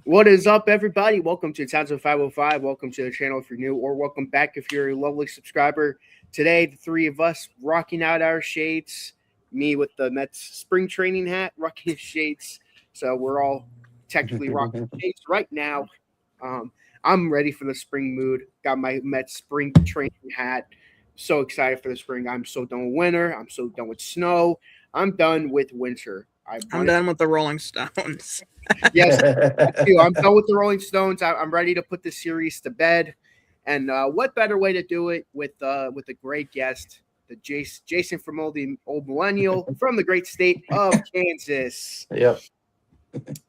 What is up, everybody? Welcome to Towns of 505. Welcome to the channel if you're new, or welcome back if you're a lovely subscriber. Today, the three of us rocking out our shades. Me with the Mets spring training hat, rocking his shades. So we're all technically rocking shades right now. Um, I'm ready for the spring mood. Got my Mets spring training hat. So excited for the spring. I'm so done with winter. I'm so done with snow. I'm done with winter. I I'm wanted to done with the Rolling Stones. Yes, that too. I'm done with the Rolling Stones. I'm ready to put this series to bed. And what better way to do it with a great guest, the Jason from old millennial from the great state of Kansas. Yep.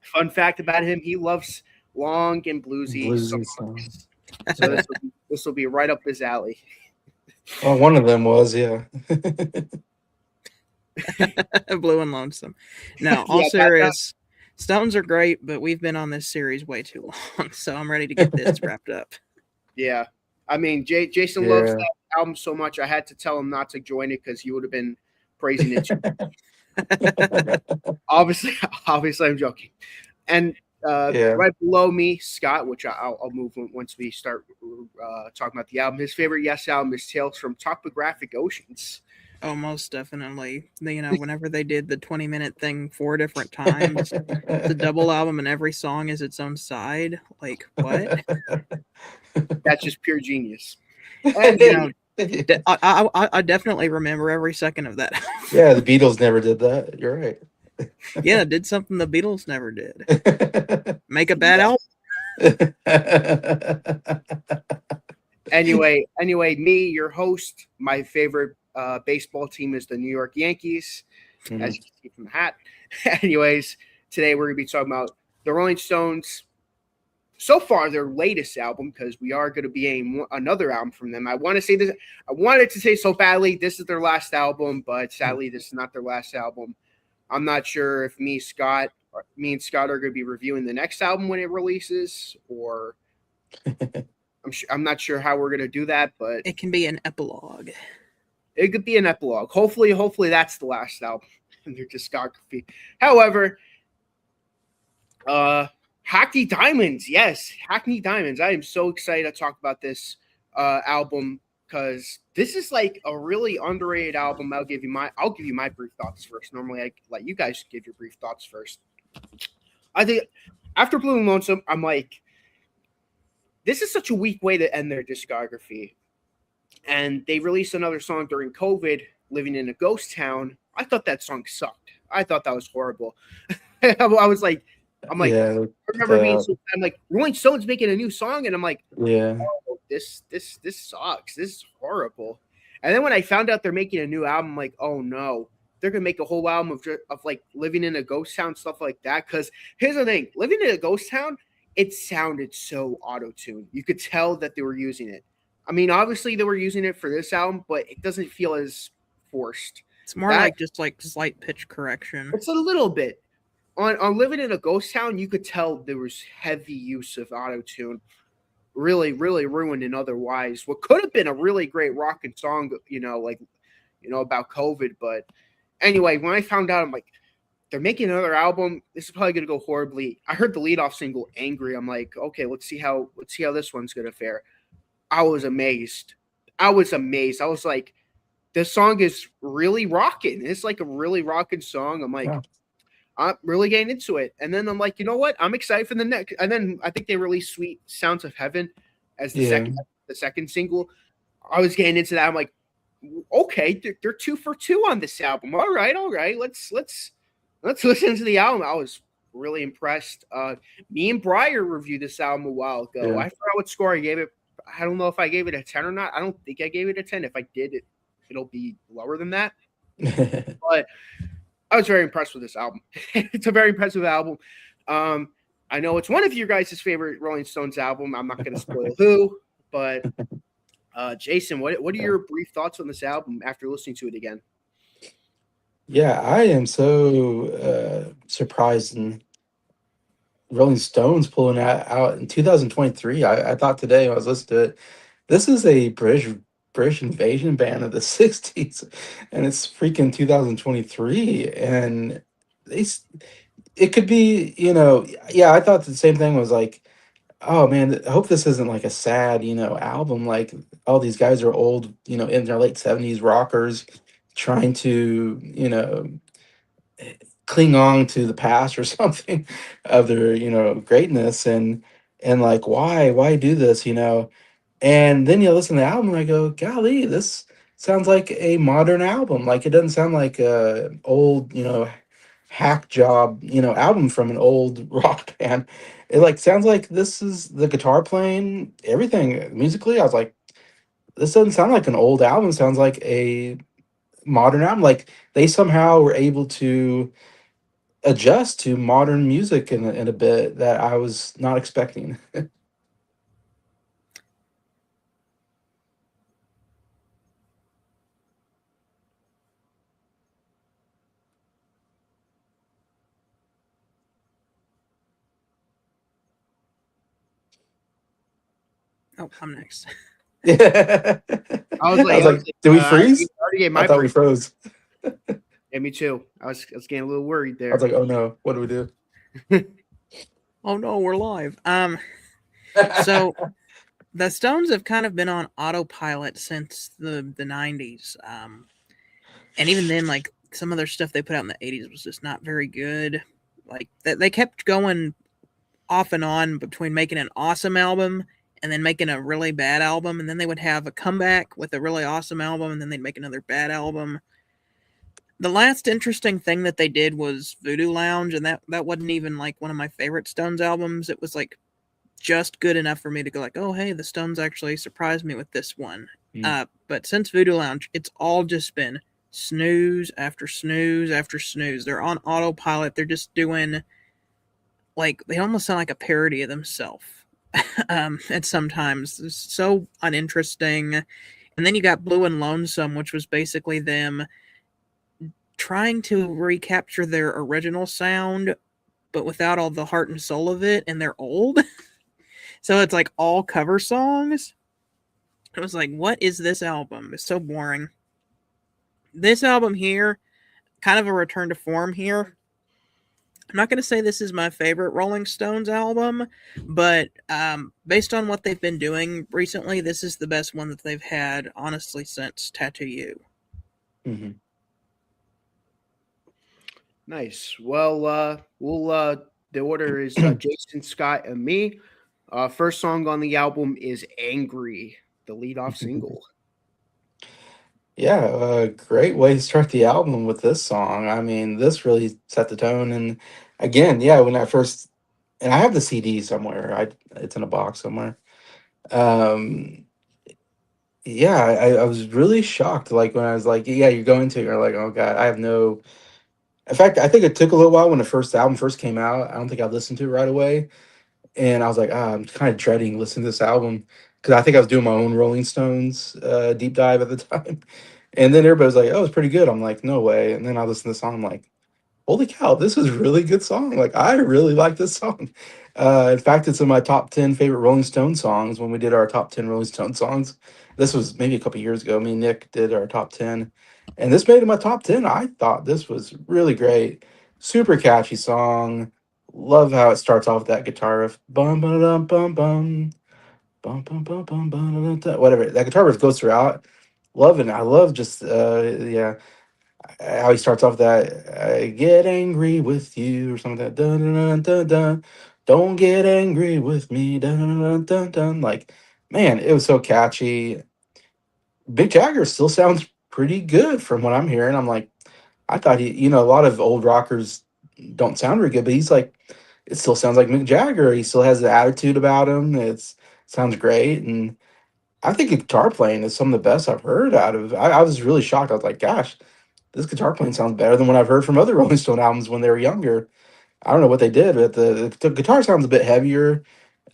Fun fact about him: he loves long and bluesy Bluesy song. songs. So this will be right up his alley. Well, one of them was, yeah. Blue and Lonesome. No, all Yeah, that serious. Stones are great, but we've been on this series way too long, so I'm ready to get this wrapped up. yeah. I mean, Jason loves Yeah. that album so much. I had to tell him not to join it because he would have been praising it. Obviously, obviously, I'm joking. And Yeah. right below me, Scott, which I'll move once we start talking about the album. His favorite Yes album is Tales from Topographic Oceans. Oh, most definitely. Whenever they did the 20-minute thing 4 different times, it's a double album and every song is its own side. Like, what? That's just pure genius. And You know, I definitely remember every second of that. Yeah, the Beatles never did that. You're right. Yeah, did something the Beatles never did. Make a bad album. anyway, me, your host, my favorite baseball team is the New York Yankees, as Mhm. you can see from the hat. Anyways, today we're gonna be talking about the Rolling Stones. So far, their latest album, because we are going to be another album from them. I want to say this. I wanted to say so badly. This is their last album, but sadly, this is not their last album. I'm not sure if me and Scott are going to be reviewing the next album when it releases, or I'm not sure how we're going to do that, but It can be an epilogue. it could be an epilogue. Hopefully that's the last album in their discography. However, Hackney Diamonds, yes, Hackney Diamonds. I am so excited to talk about this album because this is like a really underrated album. I'll give you my brief thoughts first. Normally, I let you guys give your brief thoughts first. I think after Blue and Lonesome, I'm like, this is such a weak way to end their discography. And they released another song during COVID, "Living in a Ghost Town." I thought that song sucked. I thought that was horrible. I was like, I'm like, Yeah. I remember being so I'm like, Rolling Stone's making a new song, and I'm like, Yeah. oh, this sucks. This is horrible. And then when I found out they're making a new album, I'm like, oh no, they're gonna make a whole album of like living in a ghost town, stuff like that. Because here's the thing, living in a ghost town, it sounded so auto tuned. You could tell that they were using it. I mean, obviously they were using it for this album, but it doesn't feel as forced. It's more That like just like slight pitch correction. it's a little bit on living in a ghost town. You could tell there was heavy use of auto tune, really ruined otherwise what could have been a really great rockin' song, about COVID. But anyway, when I found out, I'm like, they're making another album. This is probably gonna go horribly. I heard the lead off single "Angry." I'm like, okay, let's see how this one's gonna fare. I was amazed. I was like, this song is really rocking. It's like a really rocking song. I'm like, Yeah. I'm really getting into it. And then I'm like, you know what? I'm excited for the next. And then I think they released "Sweet Sounds of Heaven" as Yeah. the second single. I was getting into that. I'm like, okay, they're 2 for 2 on this album. All right. Let's listen to the album. I was really impressed. Me and Breyer reviewed this album a while ago. Yeah. I forgot what score I gave it. I don't know if I gave it a 10 or not. I don't think I gave it a 10. If I did, it'll be lower than that. But I was very impressed with this album. It's a very impressive album. I know it's one of your guys' favorite Rolling Stones album. I'm not going to spoil who, but Jason, what are your brief thoughts on this album after listening to it again? Yeah, I am so surprised in Rolling Stones pulling that out in 2023. I thought today when I was listening to it, this is a British invasion band of the 60s, and it's freaking 2023, and they it could be, yeah, I thought the same thing was like, oh man, I hope this isn't like a sad, album. Like all these guys are old, in their late 70s rockers trying to, cling on to the past or something of their, greatness and like why do this, And then you listen to the album and I go, golly, this sounds like a modern album. Like it doesn't sound like a old, hack job, album from an old rock band. It like sounds like this is the guitar playing, everything musically. I was like, this doesn't sound like an old album. It sounds like a modern album. Like they somehow were able to adjust to modern music in a bit that I was not expecting. Oh, I'm next. Yeah. I was I like, was like, did we I freeze? already gave I my thought we break. froze. Yeah, me too. I was getting a little worried I was there. like, oh no, what do we do? Oh no, we're live. So the Stones have kind of been on autopilot since the 90s. And even then, like some of their stuff they put out in the 80s was just not very good. Like they kept going off and on between making an awesome album and then making a really bad album, and then they would have a comeback with a really awesome album, and then they'd make another bad album. The last interesting thing that they did was Voodoo Lounge, and that wasn't even like one of my favorite Stones albums. It was like just good enough for me to go like, oh hey, the Stones actually surprised me with this one. Mm. But since Voodoo Lounge, it's all just been snooze after snooze after snooze. They're on autopilot. They're just doing like they almost sound like a parody of themselves. And sometimes it's so uninteresting. And then you got Blue and Lonesome, which was basically them trying to recapture their original sound, but without all the heart and soul of it, and they're old. So it's like all cover songs. I was like, what is this album? It's so boring. This album here, kind of a return to form here. I'm not going to say this is my favorite Rolling Stones album, but based on what they've been doing recently, this is the best one that they've had, honestly, since Tattoo You. Mm-hmm. Nice. Well, the order is Jason, Scott, and me. First song on the album is "Angry," the lead-off single. Yeah, great way to start the album with this song. I mean, this really set the tone. And again, yeah, when I first, and I have the CD somewhere. It's in a box somewhere. Um, yeah, I was really shocked. Like when I was like, yeah, you're going to, you're like, oh God, I have no. In fact, I think it took a little while when the first album first came out. I don't think I listened to it right away. And I was like, I'm kind of dreading listening to this album because I think I was doing my own Rolling Stones deep dive at the time. And then everybody was like, oh, it's pretty good. I'm like, no way. And then I listened to the song, I'm like, holy cow, this is a really good song. Like, I really like this song. In fact, it's in my top 10 favorite Rolling Stone songs when we did our top 10 Rolling Stone songs. This was maybe a couple years ago. Me and Nick did our top 10. And this made it my top 10. I thought this was really great. Super catchy song. Love how it starts off with that guitar riff. Bum, ba, dum, bum, bum. Bum, bum, bum, bum, bum, dum, dum. Whatever. That guitar riff goes throughout. Love it. I love just, yeah, how he starts off that I get angry with you or something like that. Dun, dun, dun, dun, dun. Don't get angry with me. Dun, dun, dun, dun, dun. Like, man, it was so catchy. Big Jagger still sounds pretty good from what I'm hearing. I'm like, I thought a lot of old rockers don't sound very good, but he's like, it still sounds like Mick Jagger. He still has the attitude about him. It's sounds great, and I think guitar playing is some of the best I've heard out of. I was really shocked. I was like, gosh, this guitar playing sounds better than what I've heard from other Rolling Stone albums when they were younger. I don't know what they did, but the guitar sounds a bit heavier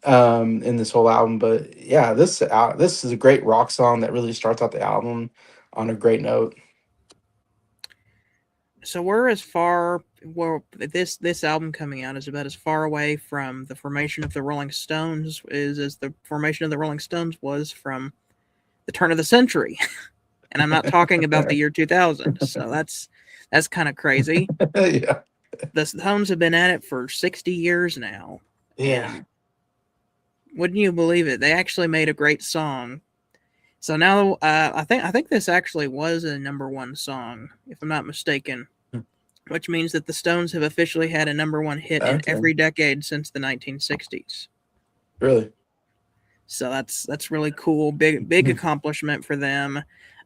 in this whole album. But yeah, this is a great rock song that really starts out the album on a great note. So we're as far well this album coming out is about as far away from the formation of the Rolling Stones is as the formation of the Rolling Stones was from the turn of the century. And I'm not talking about the year 2000. So that's kind of crazy. Yeah. The Stones have been at it for 60 years now. Yeah. And wouldn't you believe it? They actually made a great song. So now I think this actually was a number one song, if I'm not mistaken, which means that the Stones have officially had a number one hit in Okay. every decade since the 1960s. Really? So that's really cool. Big accomplishment for them.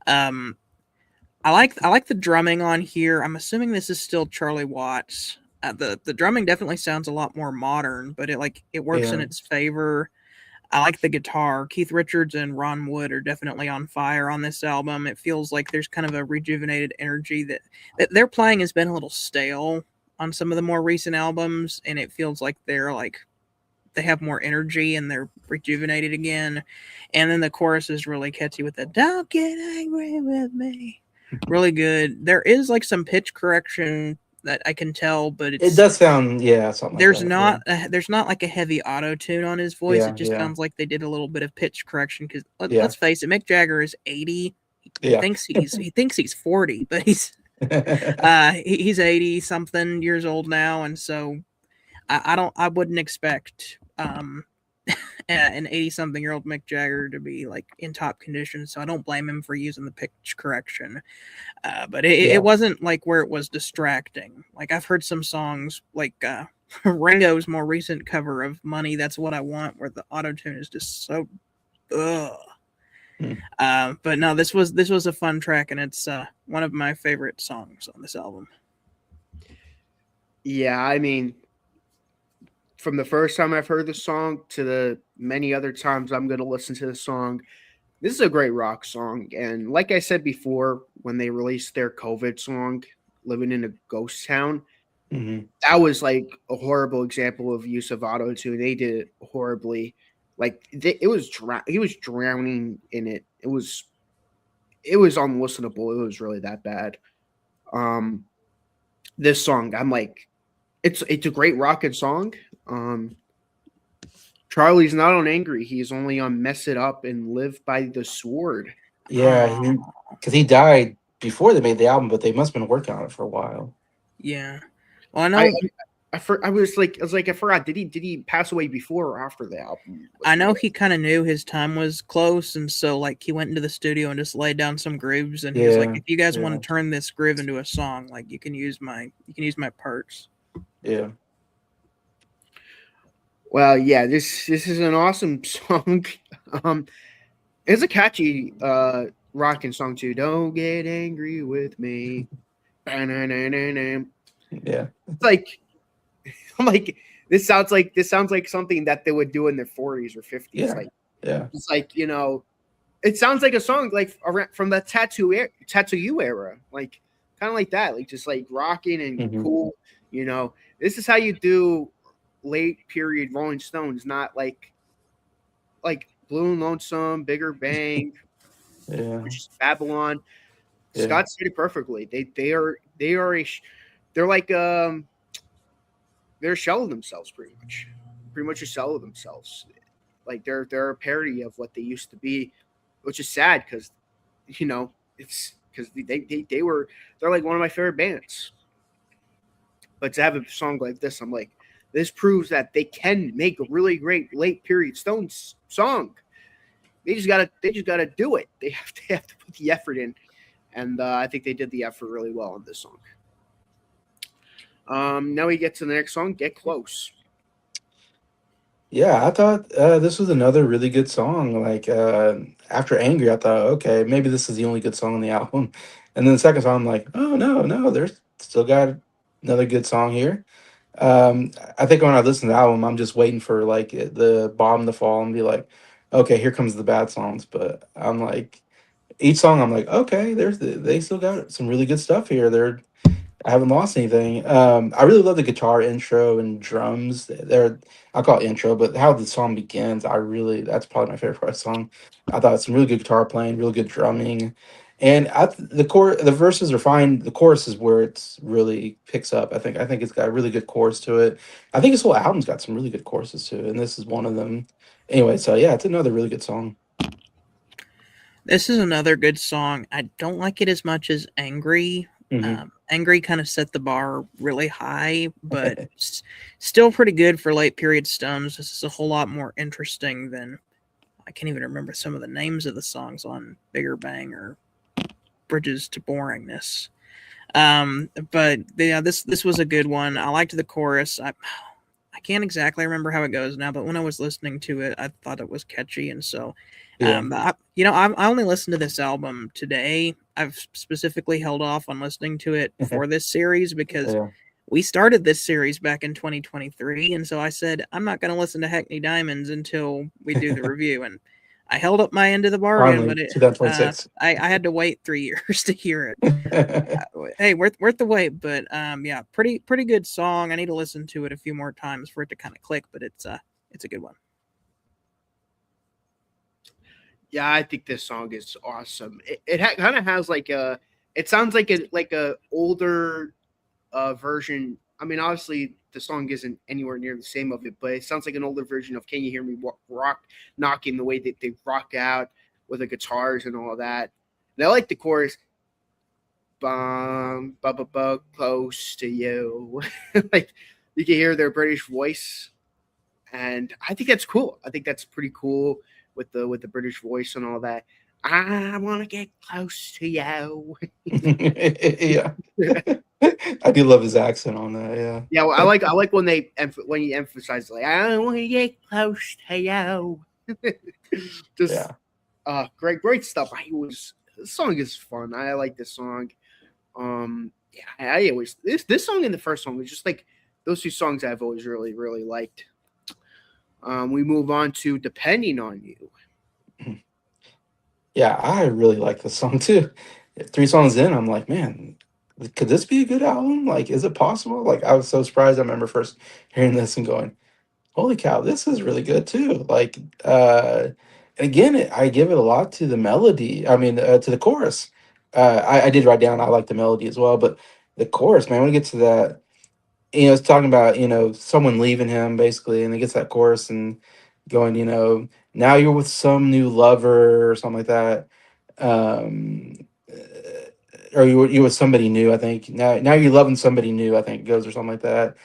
Um, I like the drumming on here. I'm assuming this is still Charlie Watts. The drumming definitely sounds a lot more modern, but it works in Yeah. its favor. I like the guitar. Keith Richards and Ron Wood are definitely on fire on this album. It feels like there's kind of a rejuvenated energy that their playing has been a little stale on some of the more recent albums, and it feels like they have more energy and they're rejuvenated again. And then the chorus is really catchy with the "Don't get angry with me." Really good. There is like some pitch correction that I can tell, but It does sound, yeah, something like there's that. Yeah. not there's not like a heavy auto tune on his voice. It Yeah. just Yeah. sounds like they did a little bit of pitch correction because Yeah. let's face it, Mick Jagger is 80. He Yeah. thinks he's 40, but he's 80 something years old now, and so I wouldn't expect an 80 something year old Mick Jagger to be like in top condition. So I don't blame him for using the pitch correction. But Yeah. it wasn't like where it was distracting. Like I've heard some songs like Ringo's more recent cover of "Money That's What I Want," where the auto tune is just so. Ugh. But no, this was a fun track, and it's one of my favorite songs on this album. Yeah, I mean, from the first time I've heard the song to the many other times I'm going to listen to the song, this is a great rock song. And like I said before, when they released their COVID song, "Living in a Ghost Town," Hmm. that was like a horrible example of use of auto tune. They did it horribly. Like it was he was drowning in it. It was unlistenable. It was really that bad. Um, this song, I'm like, it's a great rockin' song. Um, Charlie's not on angry. He's only on mess it up and live by the sword. Yeah. Oh, Because he died before they made the album, but they must have been working on it for a while. yeah. Well, I I know I was like I forgot. Did he pass away before or after the album? I know he kind of knew his time was close, and so like he went into the studio and just laid down some grooves, and he was like, Yeah. "If you guys Yeah. want to turn this groove into a song, like you can use my parts." Yeah. Well, yeah, this is an awesome song. Um, it's a catchy rocking song too. Don't get angry with me. It's Yeah. like I'm like this sounds like something that they would do in their 40s or 50s. Yeah. Like Yeah. it's like it sounds like a song like from the tattoo era, like kind of like that, like just like rocking and Hmm. cool. This is how you do late period Rolling Stones, not like Blue and Lonesome, Bigger Bang, Yeah. which is Babylon. Yeah. Scott said it perfectly. They're like they're a shell of themselves, pretty much a shell of themselves. Like they're a parody of what they used to be, which is sad because it's because they're like one of my favorite bands. But to have a song like this, I'm like, this proves that they can make a really great late period Stones song. They just gotta do it. They have to put the effort in, and I think they did the effort really well on this song. Now we get to the next song, "Get Close." Yeah, I thought this was another really good song. Like after "Angry," I thought, okay, maybe this is the only good song on the album. And then the second song, I'm like, oh no, no, there's still got another good song here. I think when I listen to the album, I'm just waiting for like the bottom to fall and be like, okay, here comes the bad songs. But I'm like, each song, I'm like, okay, they still got some really good stuff here. I haven't lost anything. I really love the guitar intro and drums. I call it intro, but how the song begins, that's probably my favorite part of the song. I thought some really good guitar playing, really good drumming, and the verses are fine. The chorus is where it's really picks up. I think it's got a really good chorus to it. I think this whole album's got some really good choruses to it, and this is one of them. Anyway, so yeah, it's another really good song. This is another good song. I don't like it as much as "Angry." Hmm. Angry kind of set the bar really high, but still pretty good for late period Stones. This is a whole lot more interesting than I can't even remember some of the names of the songs on Bigger Bang or Bridges to Boringness. But yeah, this was a good one. I liked the chorus. I can't exactly remember how it goes now, but when I was listening to it, I thought it was catchy, and so Yeah. I only listened to this album today. I've specifically held off on listening to it for this series because Yeah. we started this series back in 2023, and so I said I'm not going to listen to Hackney Diamonds until we do the review, and I held up my end of the bargain, Finally, but 2026. I had to wait 3 years to hear it. Hey, worth the wait, but yeah, pretty good song. I need to listen to it a few more times for it to kind of click, but it's a good one. Yeah, I think this song is awesome. It kind of has like a. It sounds like a older version. I mean, obviously the song isn't anywhere near the same of it, but it sounds like an older version of "Can You Hear Me Rock Knocking," the way that they rock out with the guitars and all that. And I like the chorus. Bum, ba ba ba, close to you. Like you can hear their British voice, and I think that's cool. I think that's pretty cool with the British voice and all that. I want to get close to you. Yeah. I do love his accent on that. Yeah. Yeah, well, I like when when you emphasize like I want to get close to you. Just Yeah. great stuff. This song is fun. I like this song. Yeah, I always this song and the first song was just like those two songs I've always really liked. We move on to "Depending on You." Yeah, I really like this song too. 3 songs in, I'm like, man, could this be a good album? Like, is it possible? Like, I was so surprised. I remember first hearing this and going, holy cow, this is really good too. Like, again, I give it a lot to the melody. I mean, to the chorus. I did write down I like the melody as well, but the chorus, man, when it gets to that, it's talking about someone leaving him basically, and it gets that chorus and going, now you're with some new lover or something like that, um, or you with somebody new. I think now you're loving somebody new. I think it goes or something like that.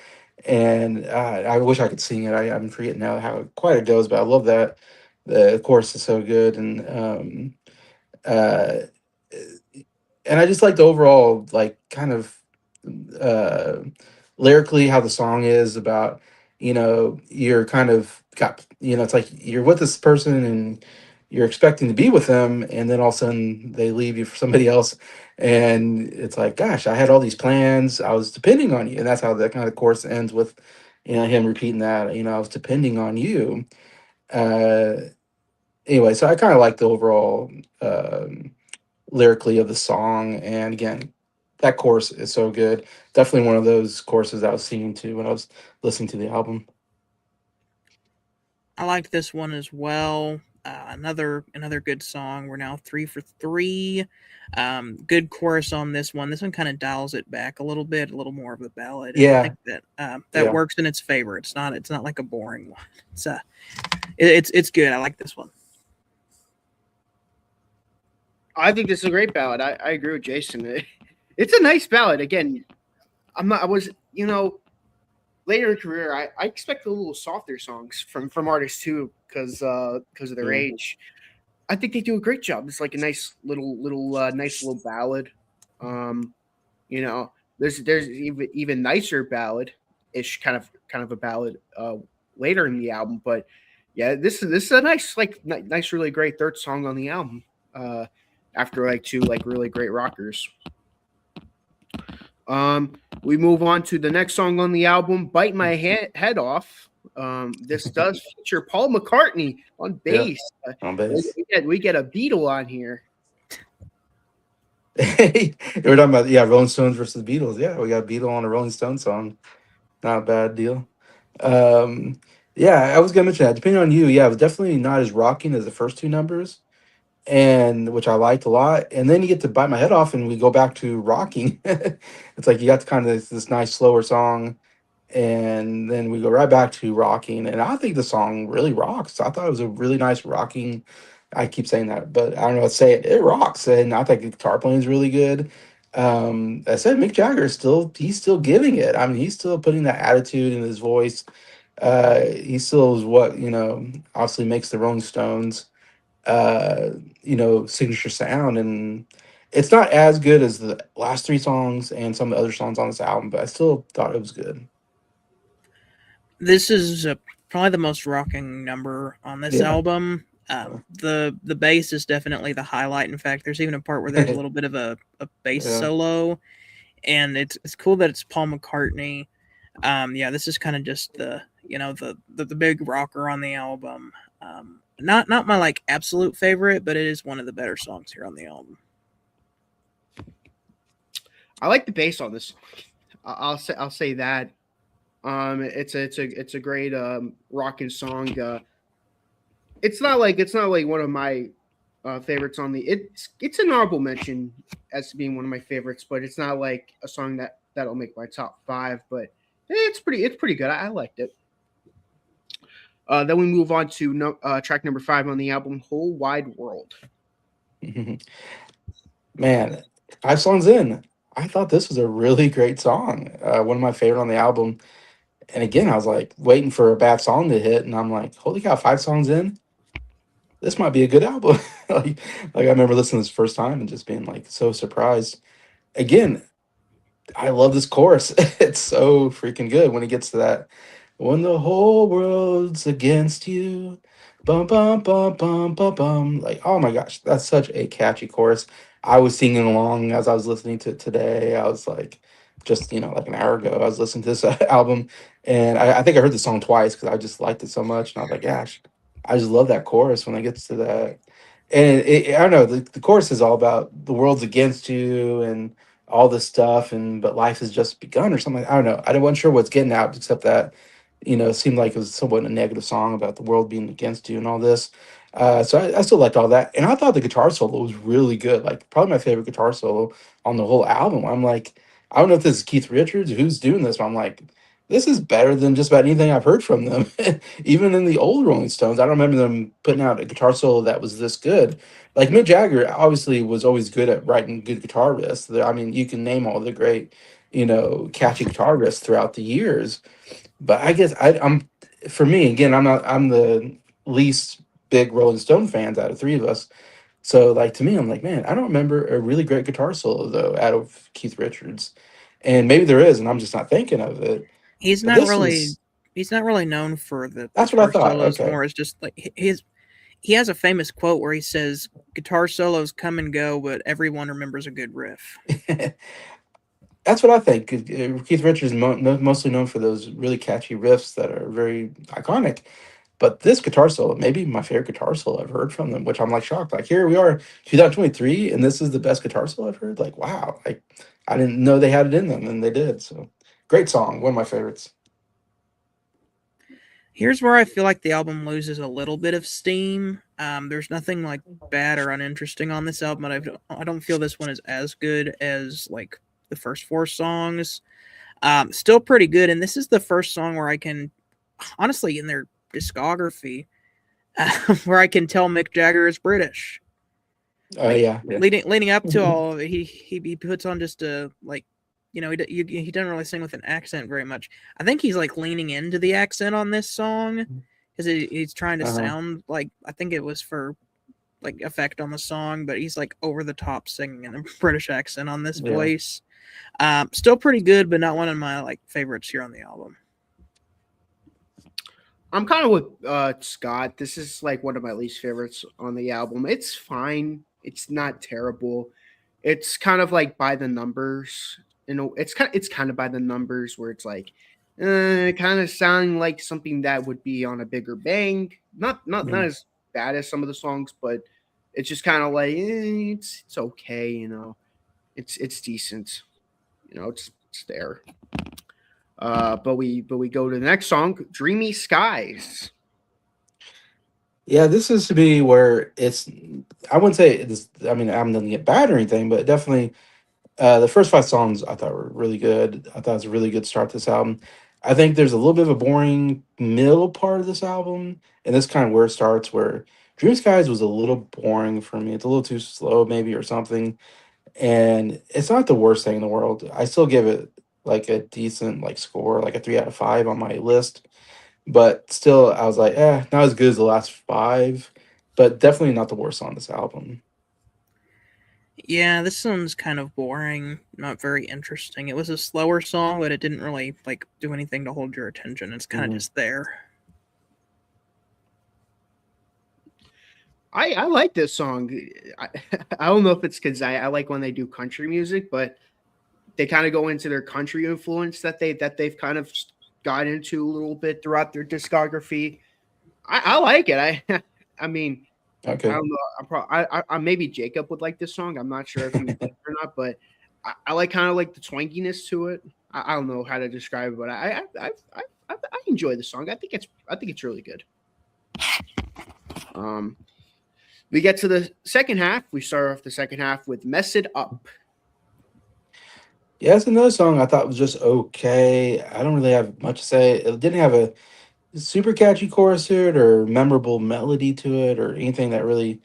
And I wish I could sing it. I'm forgetting now how quite it goes, but I love that. The chorus is so good, uh, and I just like the overall like kind of uh, lyrically how the song is about. You're kind of got it's like you're with this person and you're expecting to be with them, and then all of a sudden they leave you for somebody else, and it's like, gosh, I had all these plans, I was depending on you, and that's how that kind of chorus ends with him repeating that, I was depending on you. uh anyway, so I kind of like the overall lyrically of the song, and again, that chorus is so good. Definitely one of those choruses I was singing to when I was listening to the album. I liked this one as well. Another good song. We're now 3 for 3. Good chorus on this one. This one kind of dials it back a little bit, a little more of a ballad, and I Yeah. think that that Yeah. works in its favor. It's not like a boring one. It's good. I like this one. I think this is a great ballad. I agree with Jason. It's a nice ballad. Again, I'm not. I was later in career. I expect a little softer songs from artists too because of their Yeah. age. I think they do a great job. It's like a nice little ballad. Um, you know, there's even nicer ballad ish kind of a ballad later in the album, but yeah, this is a nice nice really great third song on the album. After like two like really great rockers. We move on to the next song on the album, "Bite My Head Off." This does feature Paul McCartney on Yeah. bass. On bass. We get a Beatle on here. We're talking about, yeah, Rolling Stones versus Beatles. Yeah, we got a Beatle on a Rolling Stone song. Not a bad deal. Um, yeah, I was gonna mention that. Depending on you, yeah, it was definitely not as rocking as the first two numbers, and which I liked a lot. And then you get to Bite My Head Off, and we go back to rocking. It's like you got to kind of this nice slower song, and then we go right back to rocking. And I think the song really rocks. I thought it was a really nice rocking. I keep saying that, but I don't know how to say it. It rocks, and I think the guitar playing is really good. I said Mick Jagger is still he's still giving it. I mean, he's still putting that attitude in his voice. He still is what obviously makes the Rolling Stones uh, signature sound, and it's not as good as the last three songs and some of the other songs on this album, but I still thought it was good. This is probably the most rocking number on this Yeah. album. The bass is definitely the highlight. In fact, there's even a part where there's a little bit of a bass Yeah. solo, and it's cool that it's Paul McCartney. Yeah, this is kind of just the big rocker on the album. Not my like absolute favorite, but it is one of the better songs here on the album. I like the bass on this. I'll say that. It's a great rocking song. It's not like one of my favorites on the. It's an honorable mention as to being one of my favorites, but it's not like a song that'll make my top five. But it's pretty good. I liked it. Then we move on to track number five on the album, "Whole Wide World." Man, 5 songs in, I thought this was a really great song. One of my favorite on the album. And again, I was like waiting for a bad song to hit, and I'm like, holy cow, 5 songs in, this might be a good album. like I remember listening to this first time and just being like so surprised. Again, I love this chorus. It's so freaking good when it gets to that. When the whole world's against you. Bum bum bum bum bum bum. Like, oh my gosh, that's such a catchy chorus. I was singing along as I was listening to it today. I was like, just like an hour ago, I was listening to this album, and I think I heard the song twice because I just liked it so much. And I was like, gosh, I just love that chorus when it gets to that. And I don't know, the chorus is all about the world's against you and all this stuff, and but life has just begun or something. I don't know. I wasn't sure what's getting out, except that it seemed like it was somewhat a negative song about the world being against you and all this. So I still liked all that, and I thought the guitar solo was really good. Like probably my favorite guitar solo on the whole album. I'm like, I don't know if this is Keith Richards who's doing this, but I'm like, this is better than just about anything I've heard from them. Even in the old Rolling Stones, I don't remember them putting out a guitar solo that was this good. Like Mick Jagger obviously was always good at writing good guitar riffs. I mean, you can name all the great, catchy guitar riffs throughout the years. But I guess I'm for me again, I'm the least big Rolling Stone fans out of three of us. So like to me, I'm like, man, I don't remember a really great guitar solo though out of Keith Richards. And maybe there is, and I'm just not thinking of it. He's But not this really was he's not really known for the that's what I guitar thought. solos. Okay. More as just like his he has a famous quote where he says, "Guitar solos come and go, but everyone remembers a good riff." That's what I think. Keith Richards is mostly known for those really catchy riffs that are very iconic. But this guitar solo, maybe my favorite guitar solo I've heard from them, which I'm like shocked. Like here we are, 2023, and this is the best guitar solo I've heard. Like wow, like I didn't know they had it in them, and they did. So great song, one of my favorites. Here's where I feel like the album loses a little bit of steam. There's nothing like bad or uninteresting on this album, but I don't feel this one is as good as like the first four songs. Still pretty good, and this is the first song where I can, honestly, in their discography, where I can tell Mick Jagger is British. Oh Like yeah, yeah. leading up to all of it, he puts on just a like, he doesn't really sing with an accent very much. I think he's like leaning into the accent on this song because he's trying to Uh-huh. sound like, I think it was for like effect on the song, but he's like over the top singing in a British accent on this Yeah. voice. Still pretty good, but not one of my like favorites here on the album. I'm kind of with Scott. This is like one of my least favorites on the album. It's fine. It's not terrible. It's kind of like by the numbers. It's kind of by the numbers where it's like kind of sounding like something that would be on a bigger bang. Not Mm. as bad as some of the songs, but it's just kind of like it's okay. It's decent. It's there. But we go to the next song, "Dreamy Skies." Yeah, this is to be where it's. I wouldn't say it's. I mean, I'm doesn't get bad or anything, but definitely the first 5 songs I thought were really good. I thought it was a really good start to this album. I think there's a little bit of a boring middle part of this album, and this kind of where it starts. Where Dream Skies was a little boring for me. It's a little too slow, maybe or something. and it's not the worst thing in the world. I still give it like a decent like score, like a 3 out of 5 on my list. But still, I was like, not as good as the last five, but definitely not the worst on this album. Yeah, this one's kind of boring, not very interesting. It was a slower song, but it didn't really like do anything to hold your attention. It's kind of Mhm. just there. I like this song. I, I don't know if it's because I like when they do country music, but they kind of go into their country influence that they've kind of got into a little bit throughout their discography. I like it. I mean, I Okay. don't know. I maybe Jacob would like this song. I'm not sure if he would like it or not, but I like kind of like the twanginess to it. I don't know how to describe it, but I enjoy the song. I think it's really good. Um, we get to the second half. We start off the second half with "Mess It Up." Yeah, it's another song I thought was just okay. I don't really have much to say. It didn't have a super catchy chorus to it or memorable melody to it or anything that really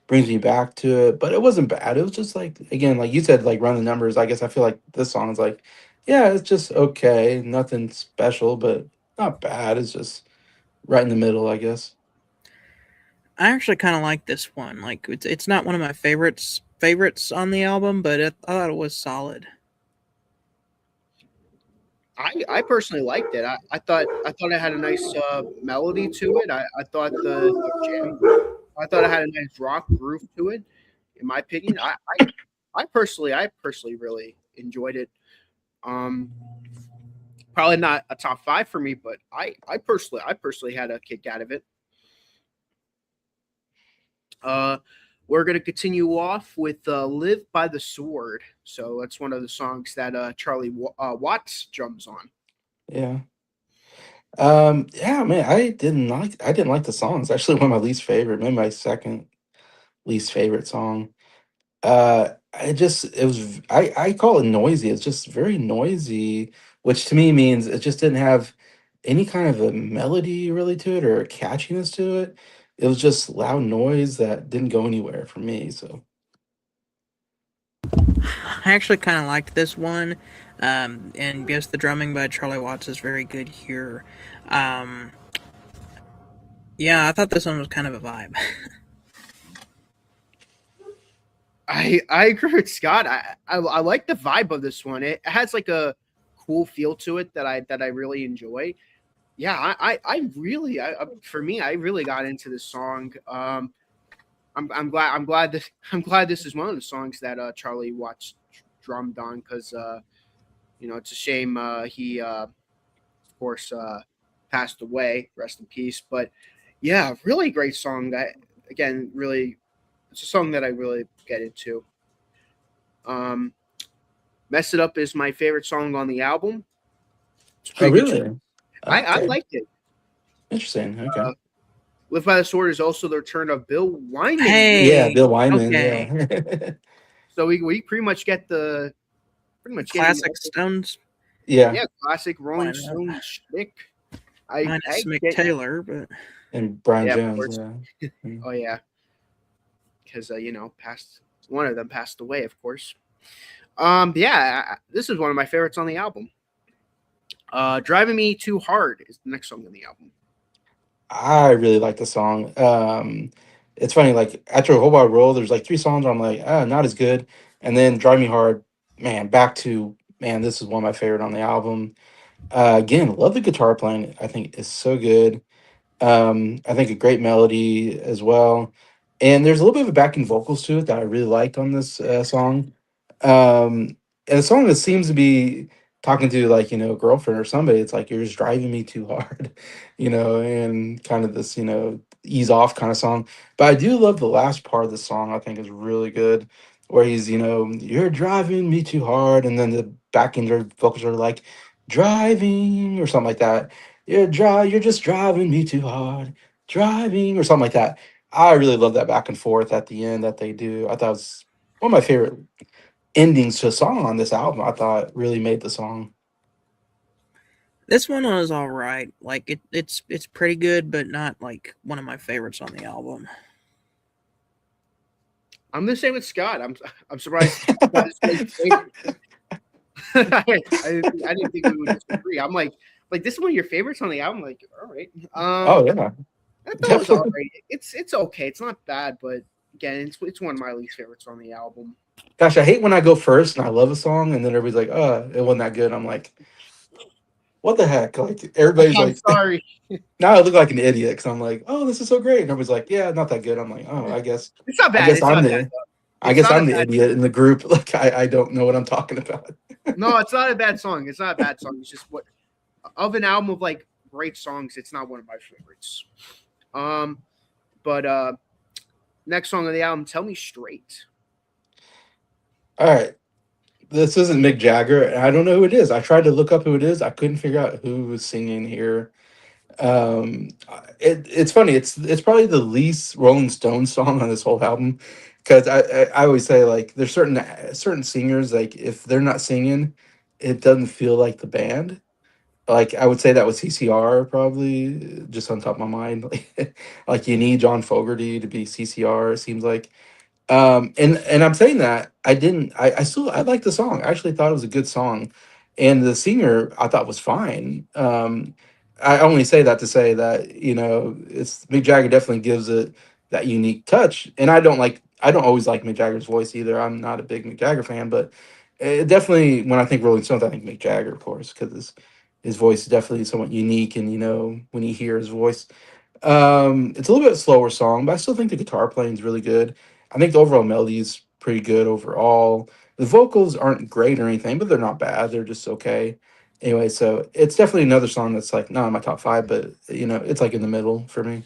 brings me back to it. But it wasn't bad. It was just like, again, like you said, like run the numbers. I guess I feel like this song is like, yeah, it's just okay. Nothing special, but not bad. It's just right in the middle, I guess. I actually kind of like this one. Like it's not one of my favorites on the album, but I thought it was solid. I personally liked it. I thought it had a nice melody to it. I thought the jam. I thought it had a nice rock groove to it. In my opinion, I personally really enjoyed it. Um, Probably not a top five for me, but I personally had a kick out of it. Uh, we're gonna continue off with "Live by the Sword." So that's one of the songs that Charlie Watts drums on. Yeah. Yeah, man, I didn't like the song. It's actually one of my least favorite, maybe my second least favorite song. I call it noisy. It's just very noisy, which to me means it just didn't have any kind of a melody really to it or a catchiness to it. It was just loud noise that didn't go anywhere for me. So I actually kind of liked this one, and yes, the drumming by Charlie Watts is very good here. Um, yeah, I thought this one was kind of a vibe. I agree with Scott. I like the vibe of this one. It has like a cool feel to it that I really enjoy. Yeah, I really for me I really got into this song. I'm glad this I'm glad this is one of the songs that Charlie Watts drummed on because it's a shame he of course passed away. Rest in peace. But yeah, really great song. That again really it's a song that I really get into. Um, "Mess It Up" is my favorite song on the album. It's a oh pretty good. really? I Okay. liked it. Interesting. Okay. Uh, "Live by the Sword" is also the return of Bill Wyman. Yeah, Hey, Bill Wyman, okay, yeah. So we pretty much get the pretty the much getting classic Stones Yeah, yeah classic Rolling one, Stone shtick. I minus Mick get Taylor, but and Brian yeah of Jones, course. yeah. Mm. Oh yeah, because passed one of them passed away of course. Yeah, this is one of my favorites on the album. "Driving Me Too Hard" is the next song on the album. I really like the song. It's funny, like after a whole wide roll, there's like three songs where I'm like, not as good. And then Drive Me Hard, man, back to man, this is one of my favorite on the album. Again, love the guitar playing. I think it's so good. I think a great melody as well. And there's a little bit of a backing vocals to it that I really liked on this song. And a song that seems to be talking to like, a girlfriend or somebody. It's like, you're just driving me too hard, and kind of this, ease off kind of song. But I do love the last part of the song, I think is really good, where he's, you're driving me too hard. And then the backing vocals are like, driving or something like that. You're just driving me too hard, driving or something like that. I really love that back and forth at the end that they do. I thought it was one of my favorite endings to a song on this album. I thought really made the song. this one was all right. Like it's pretty good, but not like one of my favorites on the album. I'm the same with Scott. I'm surprised Scott is my favorite. I didn't think we would disagree. I'm like this is one of your favorites on the album. Like, all right. Oh yeah, I thought it was all definitely. right. It's okay. It's not bad, but again, it's one of my least favorites on the album. Gosh, I hate when I go first and I love a song and then everybody's like, "Oh, it wasn't that good." I'm like, "What the heck?" Like everybody's I'm like, sorry. now I look like an idiot because I'm like, "Oh, this is so great," and everybody's like, "Yeah, not that good." I'm like, "Oh, It's not I bad. guess It's I'm not bad the, though. I It's guess not a I'm the bad. idiot in the group." Like I don't know what I'm talking about. No, it's not a bad song. It's not a bad song. It's just what of an album of like great songs. It's not one of my favorites. Um, but next song of the album, "Tell Me Straight." All right, this isn't Mick Jagger. And I don't know who it is. I tried to look up who it is. I couldn't figure out who was singing here. It's funny. It's probably the least Rolling Stones song on this whole album because I always say like there's certain singers like if they're not singing, it doesn't feel like the band. Like I would say that with CCR probably just on top of my mind. Like you need John Fogerty to be CCR. It seems like and I'm saying that I still I like the song. I actually thought it was a good song. And the singer I thought was fine. I only say that to say that, it's Mick Jagger definitely gives it that unique touch. And I don't always like Mick Jagger's voice either. I'm not a big Mick Jagger fan, but definitely when I think Rolling Stones, I think Mick Jagger, of course, because his voice is definitely somewhat unique. And when you hear his voice, it's a little bit slower song, but I still think the guitar playing is really good. I think the overall melody is pretty good overall. The vocals aren't great or anything, but they're not bad. They're just okay. Anyway, so it's definitely another song that's like not in my top five, but it's like in the middle for me.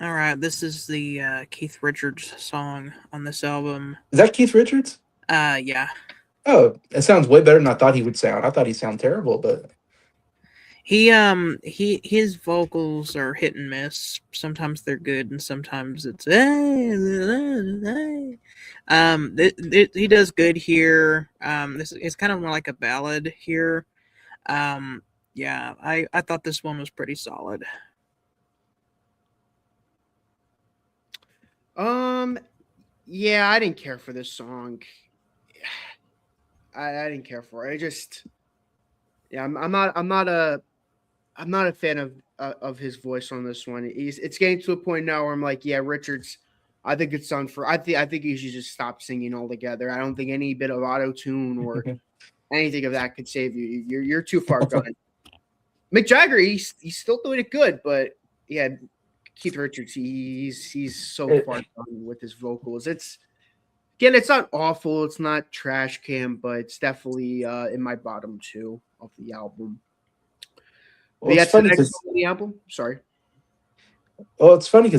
All right, this is the Keith Richards song on this album. Is that Keith Richards? Yeah. Oh, it sounds way better than I thought he would sound. I thought he'd sound terrible, but His vocals are hit and miss. Sometimes they're good and sometimes it's he does good here. This is kind of more like a ballad here. Um yeah, I thought this one was pretty solid. Um, yeah, I didn't care for this song. I didn't care for it. I just yeah, I'm not a fan of his voice on this one. It's getting to a point now where I'm like, yeah, Richards. I think it's done for. I think he should just stop singing altogether. I don't think any bit of auto tune or anything of that could save you. You're too far gone. Mick Jagger, he's still doing it good, but yeah, Keith Richards, he's so far it, gone with his vocals. It's again, it's not awful. It's not trash can, but it's definitely in my bottom two of the album. well, But it's yeah, to the funny next because song of the album. Sorry.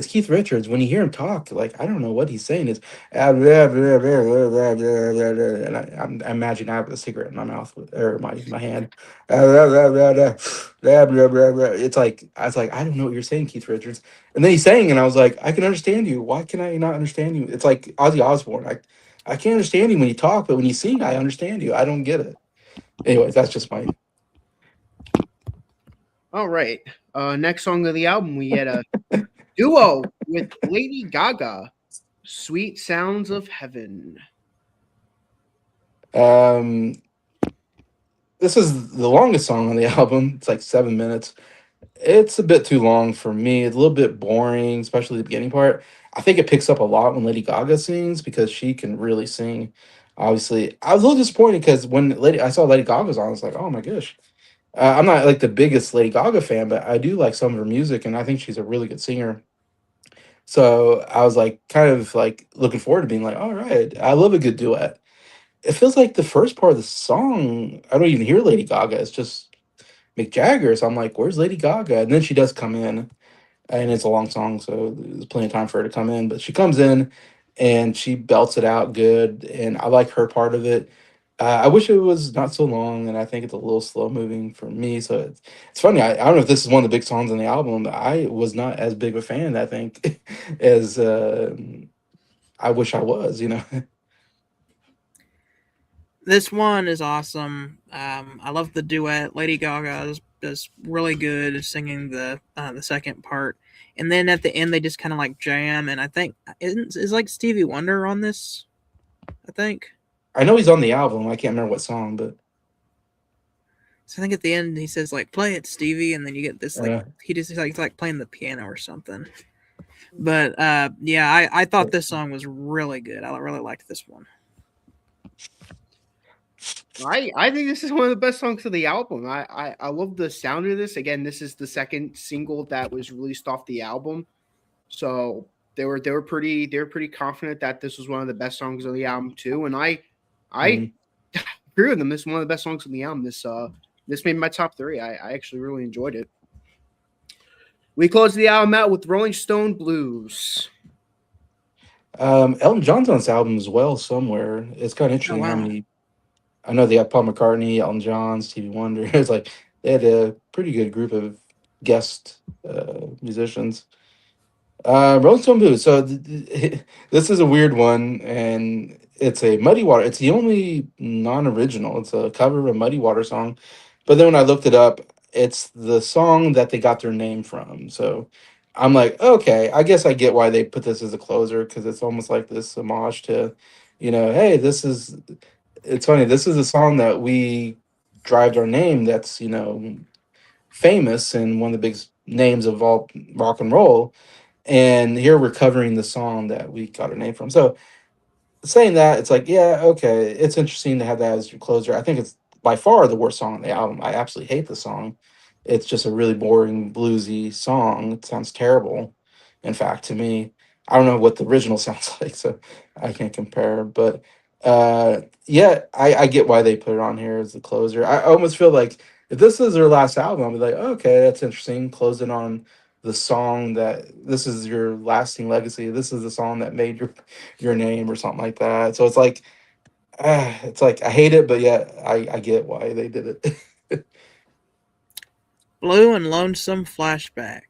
Keith Richards, when you hear him talk, like I don't know what he's saying is, and I imagine I have a cigarette in my mouth or my hand. It's like I was like, I don't know what you're saying, Keith Richards. And then he's saying, and I was like, I can understand you. Why can I not understand you? It's like Ozzy Osbourne. I can't understand you when you talk, but when you sing, I understand you. I don't get it. Anyways, that's just my. All right. Next song of the album, we get a duo with Lady Gaga, "Sweet Sounds of Heaven." Um, this is the longest song on the album. It's like 7 minutes. It's a bit too long for me. It's a little bit boring, especially the beginning part. I think it picks up a lot when Lady Gaga sings because she can really sing. Obviously, I was a little disappointed because when I saw Lady Gaga's on, I was like, oh my gosh. I'm not like the biggest Lady Gaga fan, but I do like some of her music, and I think she's a really good singer. So I was like, kind of like looking forward to being like, all right, I love a good duet. It feels like the first part of the song, I don't even hear Lady Gaga. It's just Mick Jagger. So I'm like, where's Lady Gaga? And then she does come in, and it's a long song, so there's plenty of time for her to come in. But she comes in and she belts it out good, and I like her part of it. I wish it was not so long, and I think it's a little slow moving for me. So it's funny. I don't know if this is one of the big songs on the album, but I was not as big of a fan, I think, as I wish I was, This one is awesome. I love the duet. Lady Gaga is does really good singing the second part, and then at the end they just kind of like jam. And I think is like Stevie Wonder on this. I think. I know he's on the album. I can't remember what song, but So I think at the end he says like "Play it, Stevie," and then you get this like uh, he just like playing the piano or something. But yeah, I thought this song was really good. I really liked this one. I think this is one of the best songs of the album. I love the sound of this. Again, this is the second single that was released off the album, so they were pretty confident that this was one of the best songs of the album too. And I mhm. agree with them. This is one of the best songs on the album. This made my top three. I actually really enjoyed it. We closed the album out with Rolling Stone Blues. Elton John's on this album as well somewhere. It's kind of Oh interesting how wow. many. I know they got Paul McCartney, Elton John, Stevie Wonder. It's like they had a pretty good group of guest musicians. Rolling Stone Blues. So this is a weird one, and it's a Muddy Water. It's the only non-original. It's a cover of a Muddy Water song. But then when I looked it up, it's the song that they got their name from. So I'm like, okay, I guess I get why they put this as a closer because it's almost like this homage to, hey, this is. It's funny. This is a song that we derived our name. That's famous and one of the big names of all rock and roll, and here we're covering the song that we got our name from. So saying that, it's like, yeah, okay, it's interesting to have that as your closer. I think it's by far the worst song on the album. I absolutely hate the song. It's just a really boring bluesy song. It sounds terrible. In fact, to me, I don't know what the original sounds like, so I can't compare. But yeah, I get why they put it on here as the closer. I almost feel like if this is their last album, I'll be like, okay, that's interesting. Close it on the song that this is your lasting legacy. This is the song that made your name or something like that. So it's like I hate it, but yeah, I get why they did it. Blue and Lonesome Flashback.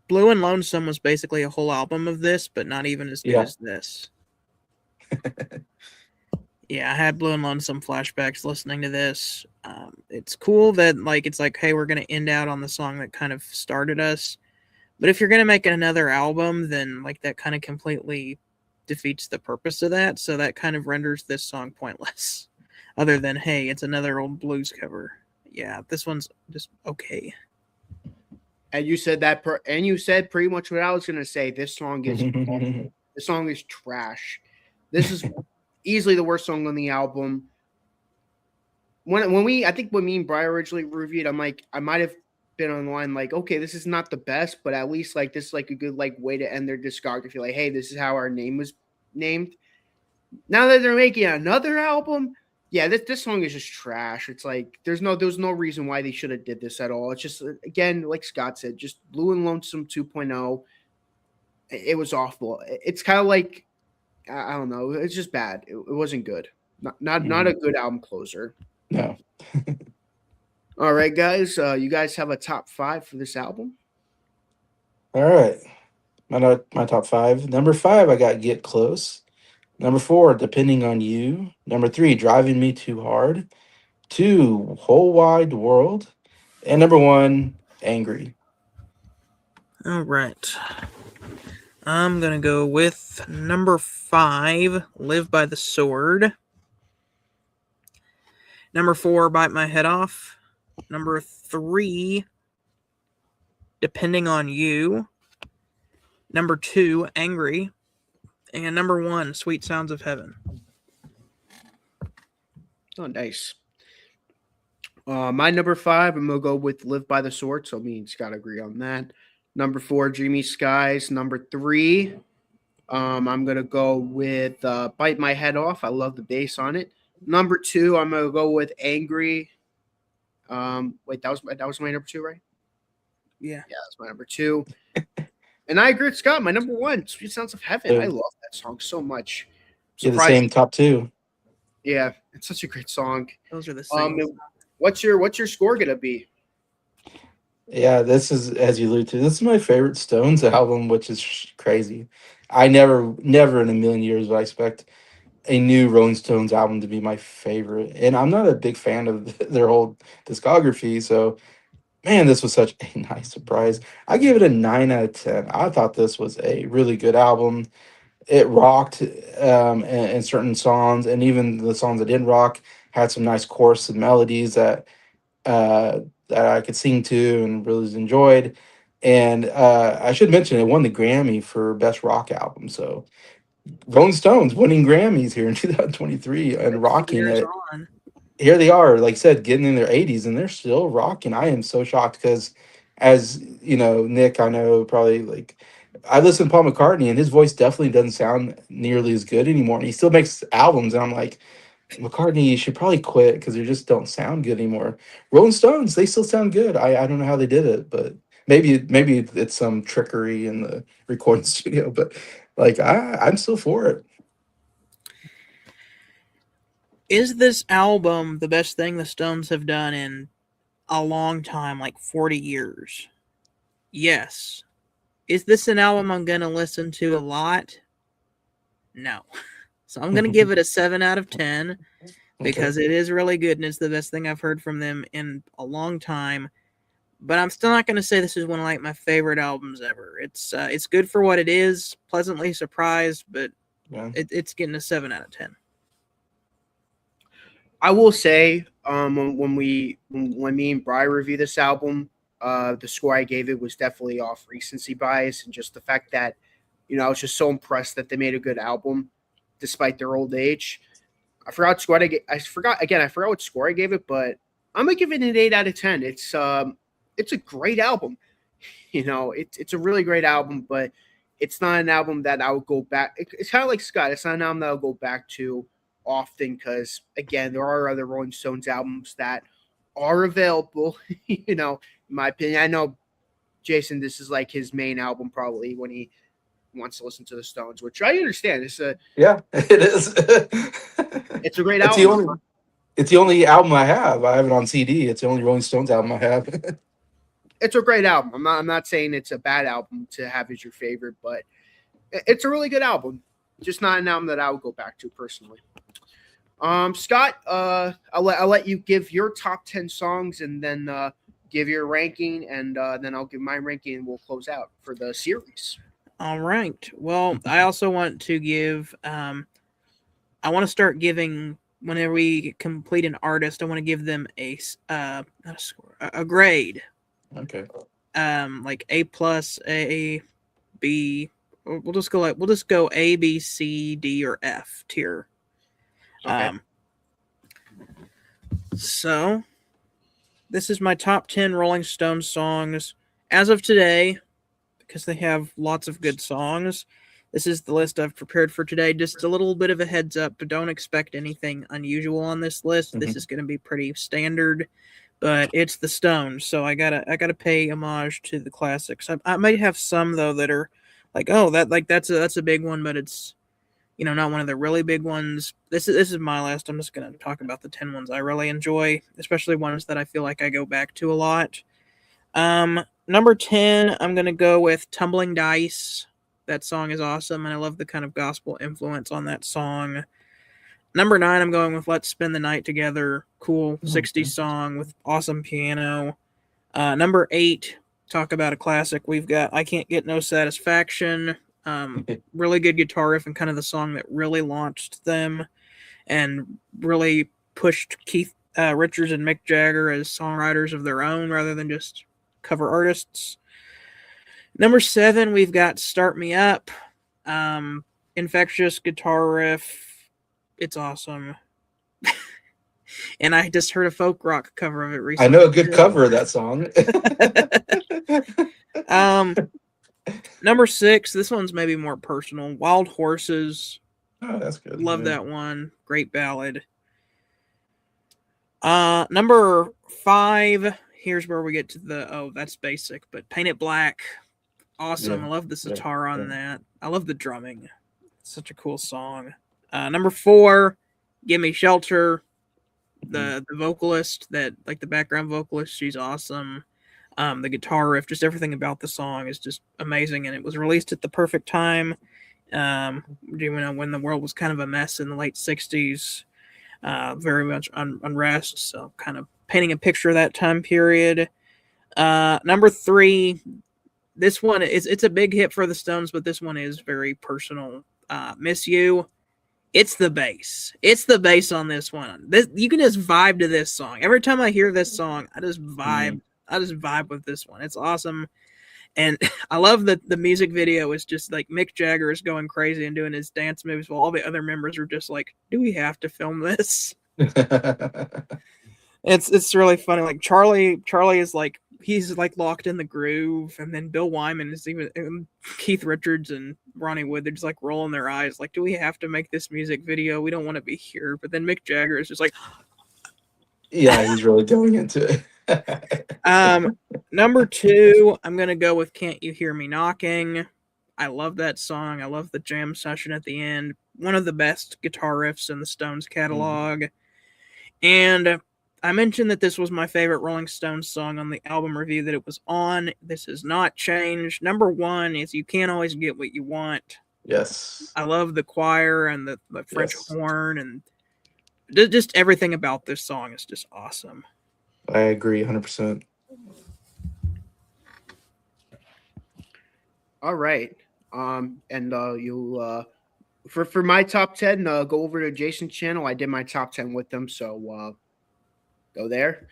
Blue and Lonesome was basically a whole album of this, but not even as good Yeah. as this. Yeah, I had Blue and Lonesome flashbacks listening to this. It's cool that like it's like, hey, we're gonna end out on the song that kind of started us. But if you're gonna make another album, then like that kind of completely defeats the purpose of that. So that kind of renders this song pointless. Other than hey, it's another old blues cover. Yeah, this one's just okay. And you said and you said pretty much what I was gonna say. This song is awful. This song is trash. This is easily the worst song on the album. I think when me and Brian originally reviewed, I'm like, I might have been on the line like, okay, this is not the best, but at least like this is like a good like way to end their discography. Like, hey, this is how our name was named. Now that they're making another album, yeah, this song is just trash. It's like there's no reason why they should have did this at all. It's just again, like Scott said, just Blue and Lonesome 2.0. It was awful. It's kind of like I don't know. It's just bad. It wasn't good. Not a Mhm. good album closer. No. All right, guys. You guys have a top five for this album? All right. My top five. Number five, I got Get Close. Number four, Depending on You. Number three, Driving Me Too Hard. Two, Whole Wide World. And number one, Angry. All right. I'm gonna go with number 5, Live by the Sword. Number 4, Bite My Head Off. Number 3, Depending on You. Number 2, Angry. And number 1, Sweet Sounds of Heaven. Oh, nice. My number five, I'm gonna go with Live by the Sword. So me and Scott agree on that. Number four, Dreamy Skies. Number three, I'm gonna go with Bite My Head Off. I love the bass on it. Number two, I'm gonna go with Angry. Wait, that was my number two, right? Yeah. Yeah, that's my number two. And I agree with Scott. My number one, Sweet Sounds of Heaven. I So love that song so much. you have the Surprised. same top two. Yeah, it's such a great song. Those are the same. What's your score gonna be? Yeah, this is as you allude to. This is my favorite Stones album, which is crazy. I never in a million years would I expect a new Rolling Stones album to be my favorite. And I'm not a big fan of their whole discography, so man, this was such a nice surprise. I give it a 9 out of 10. I thought this was a really good album. It rocked in certain songs, and even the songs that didn't rock had some nice chorus and melodies uh, that I could sing to and really enjoyed. And I should mention it won the Grammy for Best Rock Album. So Rolling Stones winning Grammys here in 2023 and 6 rocking years it. on. Here they are, like I said, getting in their 80s and they're still rocking. I am so shocked because, as you know, Nick, I know probably like I listen to Paul McCartney and his voice definitely doesn't sound nearly as good anymore. And he still makes albums, and I'm like, McCartney, you should probably quit because they just don't sound good anymore. Rolling Stones, they still sound good. I don't know how they did it, but maybe it's some trickery in the recording studio. But like I'm still for it. Is this album the best thing the Stones have done in a long time, like 40 years? Yes. Is this an album I'm going to listen to a lot? No. So I'm going to give it a 7 out of 10 because Okay. it is really good and it's the best thing I've heard from them in a long time. But I'm still not going to say this is one of like my favorite albums ever. It's good for what it is, pleasantly surprised, but Yeah. it's getting a 7 out of 10. I will say, when me and Bri reviewed this album, the score I gave it was definitely off recency bias and just the fact that, I was just so impressed that they made a good album despite their old age. I forgot score I forgot again. I forgot what score I gave it, but I'm gonna give it an 8 out of 10. It's a great album. It's a really great album, but it's not an album that I would go back. It's kind of like Scott. It's not an album that I'll go back to often because, again, there are other Rolling Stones albums that are available. In my opinion, I know Jason. This is like his main album probably when he wants to listen to the Stones, which I understand. Yeah, it is. It's a great it's the album. only it's the only album I have. I have it on CD. It's the only Rolling Stones album I have. It's a great album. I'm not saying it's a bad album to have as your favorite, but it's a really good album. Just not an album that I would go back to personally. Scott, I'll let you give your top 10 songs and then give your ranking, and then I'll give my ranking, and we'll close out for the series. All right. Well, I also want to give. I want to start giving whenever we complete an artist. I want to give them not a score, a grade. Okay. Like A plus, A, B. We'll just go A, B, C, D, or F tier. Okay. So this is my top 10 Rolling Stones songs as of today, because they have lots of good songs. This is the list I've prepared for today. Just a little bit of a heads up, but don't expect anything unusual on this list. Mm-hmm. This is going to be pretty standard, but it's the Stones, so I gotta pay homage to the classics. I might have some though that are like, oh, that's a big one, but it's not one of the really big ones. This is my list. I'm just gonna talk about the 10 ones I really enjoy, especially ones that I feel like I go back to a lot. Number 10, I'm gonna go with "Tumbling Dice." That song is awesome, and I love the kind of gospel influence on that song. Number 9, I'm going with "Let's Spend the Night Together." Cool 60s song with awesome piano. Number 8, talk about a classic. We've got "I Can't Get No Satisfaction." Really good guitar riff and kind of the song that really launched them and really pushed Keith Richards and Mick Jagger as songwriters of their own rather than just cover artists. Number 7, we've got "Start Me Up." Infectious guitar riff. It's awesome. And I just heard a folk rock cover of it recently. I know a good cover of that song. Number 6, this one's maybe more personal. "Wild Horses." Oh, that's good. Love that one. Great ballad. Number 5, here's where we get to that's basic, but "Paint It Black." Awesome. Yeah. I love the sitar on that. I love the drumming. It's such a cool song. Number 4, "Give Me Shelter." The vocalist, that like the background vocalist, she's awesome. The guitar riff, just everything about the song is just amazing, and it was released at the perfect time When the world was kind of a mess in the late 60s, very much unrest. So, kind of painting a picture of that time period. Number 3, this one it's a big hit for the Stones, but this one is very personal. Miss You. It's the bass. It's the bass on this one. You can just vibe to this song. Every time I hear this song, I just vibe. Mhm. I just vibe with this one. It's awesome. And I love that the music video is just like Mick Jagger is going crazy and doing his dance moves while all the other members are just like, do we have to film this? It's really funny. Like Charlie is like he's like locked in the groove, and then Bill Wyman is even Keith Richards and Ronnie Wood. They're just like rolling their eyes, like, do we have to make this music video? We don't want to be here. But then Mick Jagger is just like, Yeah, he's really going into it. Number 2, I'm gonna go with "Can't You Hear Me Knocking." I love that song. I love the jam session at the end. One of the best guitar riffs in the Stones catalog. And I mentioned that this was my favorite Rolling Stones song on the album review that it was on. This has not changed. Number 1 is "You Can't Always Get What You Want." Yes. I love the choir and the French Yes. horn, and just everything about this song is just awesome. I agree 100%. All right. And you for my top 10, go over to Jason's channel. I did my top 10 with them, so go there.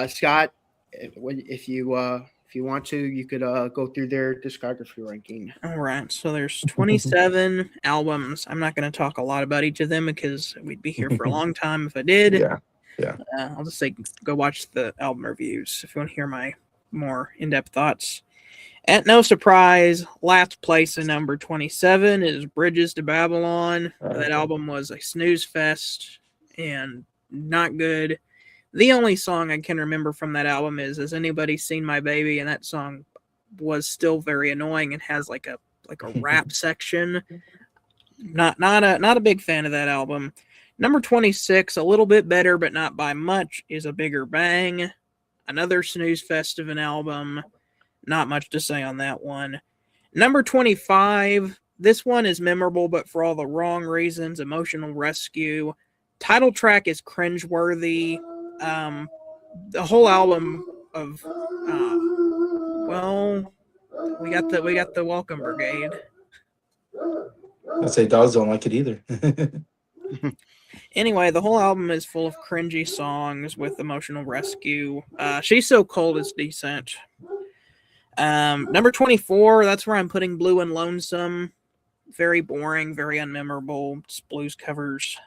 Scott, if you want to, you could go through their discography ranking. All right, so there's 27 albums. I'm not going to talk a lot about each of them because we'd be here for a long time if I did. Yeah. I'll just say go watch the album reviews if you want to hear my more in-depth thoughts. At no surprise, last place in number 27 is Bridges to Babylon. That album was a snooze fest and not good. The only song I can remember from that album is "Has Anybody Seen My Baby?" And that song was still very annoying and has like a rap section. Not a big fan of that album. Number 26, a little bit better but not by much, is "A Bigger Bang." Another snooze fest of an album. Not much to say on that one. Number 25, this one is memorable, but for all the wrong reasons. "Emotional Rescue." Title track is cringeworthy. The whole album of, we got the Welcome Brigade. I'd say dogs don't like it either. Anyway, the whole album is full of cringy songs with "Emotional Rescue." "She's So Cold" is decent. Number 24, that's where I'm putting "Blue and Lonesome." Very boring, very unmemorable. Just blues covers.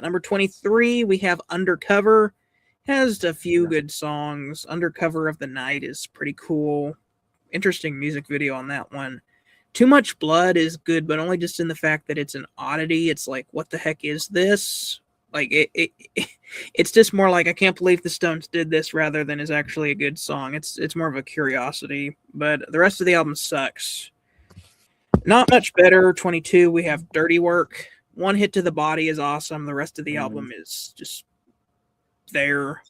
Number 23, we have "Undercover." Has a few good songs. "Undercover of the Night" is pretty cool. Interesting music video on that one. "Too Much Blood" is good, but only just in the fact that it's an oddity. It's like, what the heck is this? Like it's just more like, I can't believe the Stones did this, rather than is actually a good song. It's more of a curiosity, but the rest of the album sucks. Not much better. 22, we have "Dirty Work." "One Hit to the Body" is awesome. The rest of the album is just there.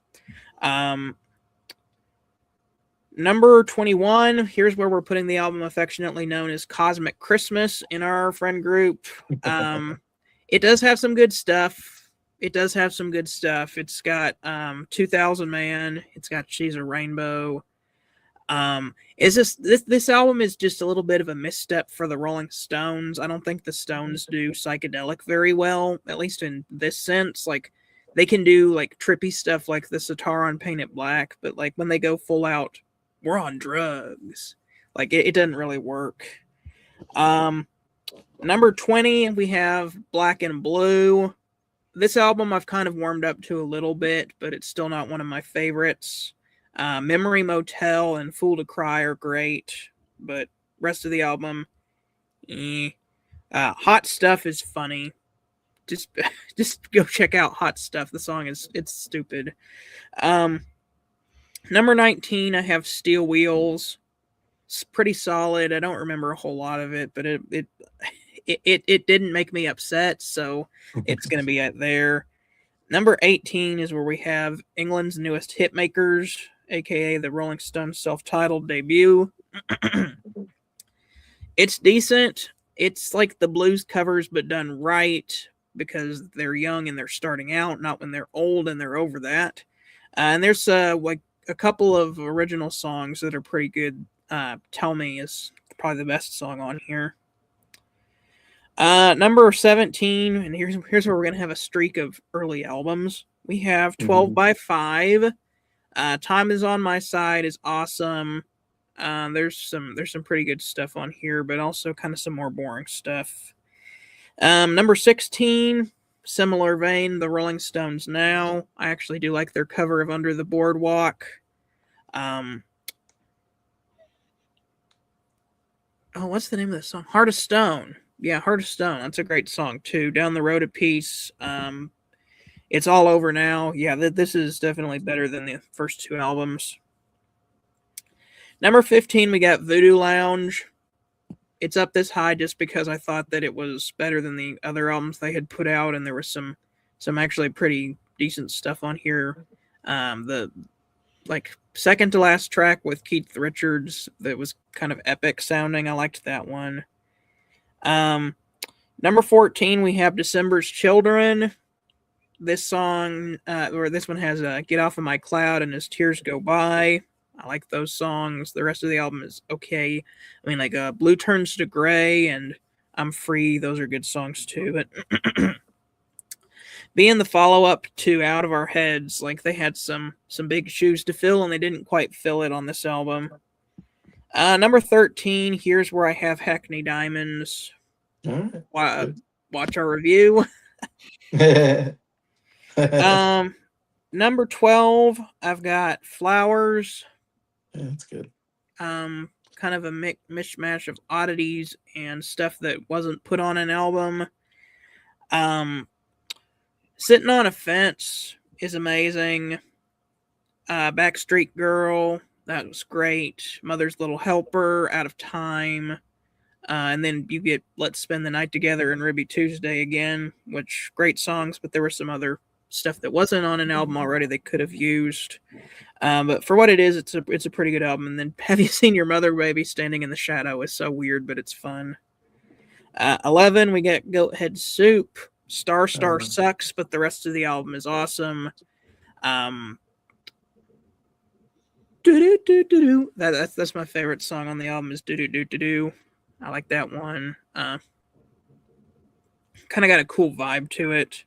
Number 21, here's where we're putting the album affectionately known as "Cosmic Christmas" in our friend group. It does have some good stuff. It's got 2000 Man. It's got "She's a Rainbow." This album is just a little bit of a misstep for the Rolling Stones. I don't think the Stones do psychedelic very well, at least in this sense. Like, they can do like trippy stuff like the sitar on "Paint It Black," but like when they go full out, we're on drugs, like it doesn't really work. Number 20, we have "Black and Blue." This album I've kind of warmed up to a little bit, but it's still not one of my favorites. "Memory Motel" and "Fool to Cry" are great, but rest of the album, "Hot Stuff" is funny. Just go check out "Hot Stuff." The song it's stupid. Number 19, I have "Steel Wheels." It's pretty solid. I don't remember a whole lot of it, but it didn't make me upset, so it's going to be out there. Number 18 is where we have England's Newest Hitmakers, aka the Rolling Stones' self-titled debut. It's decent. It's like the blues covers, but done right because they're young and they're starting out, not when they're old and they're over that. And there's like a couple of original songs that are pretty good. Tell Me is probably the best song on here. Number 17, and here's where we're gonna have a streak of early albums. We have 12 by 5. Time Is on My Side is awesome. There's some pretty good stuff on here, but also kind of some more boring stuff. Number 16, similar vein, the Rolling Stones Now. I actually do like their cover of Under the Boardwalk. What's the name of this song? Heart of Stone. Yeah, Heart of Stone. That's a great song too. Down the Road a Piece. It's All Over Now. Yeah, this is definitely better than the first two albums. Number 15, we got Voodoo Lounge. It's up this high just because I thought that it was better than the other albums they had put out, and there was some actually pretty decent stuff on here. The second to last track with Keith Richards that was kind of epic sounding. I liked that one. Number 14, we have December's Children. This song, or this one has Get Off of My Cloud and As Tears Go By. I like those songs. The rest of the album is okay. I mean, like Blue Turns to Gray and I'm Free. Those are good songs too. But being the follow-up to Out of Our Heads, like they had some big shoes to fill and they didn't quite fill it on this album. Number 13, here's where I have Hackney Diamonds. Right. Watch our review. Number 12, I've got Flowers. Yeah, that's good. Kind of a mishmash of oddities and stuff that wasn't put on an album. Sitting on a Fence is amazing. Backstreet Girl, that was great. Mother's Little Helper, Out of Time. And then you get Let's Spend the Night Together and Ruby Tuesday again, which great songs, but there was some other stuff that wasn't on an album already they could have used. But for what it is, it's a pretty good album. And then Have You Seen Your Mother, Baby? Standing in the Shadow is so weird, but it's fun. 11, we get Goathead Soup. Star sucks, but the rest of the album is awesome. That's my favorite song on the album is Do Do Do Do Do. I like that one. Kind of got a cool vibe to it.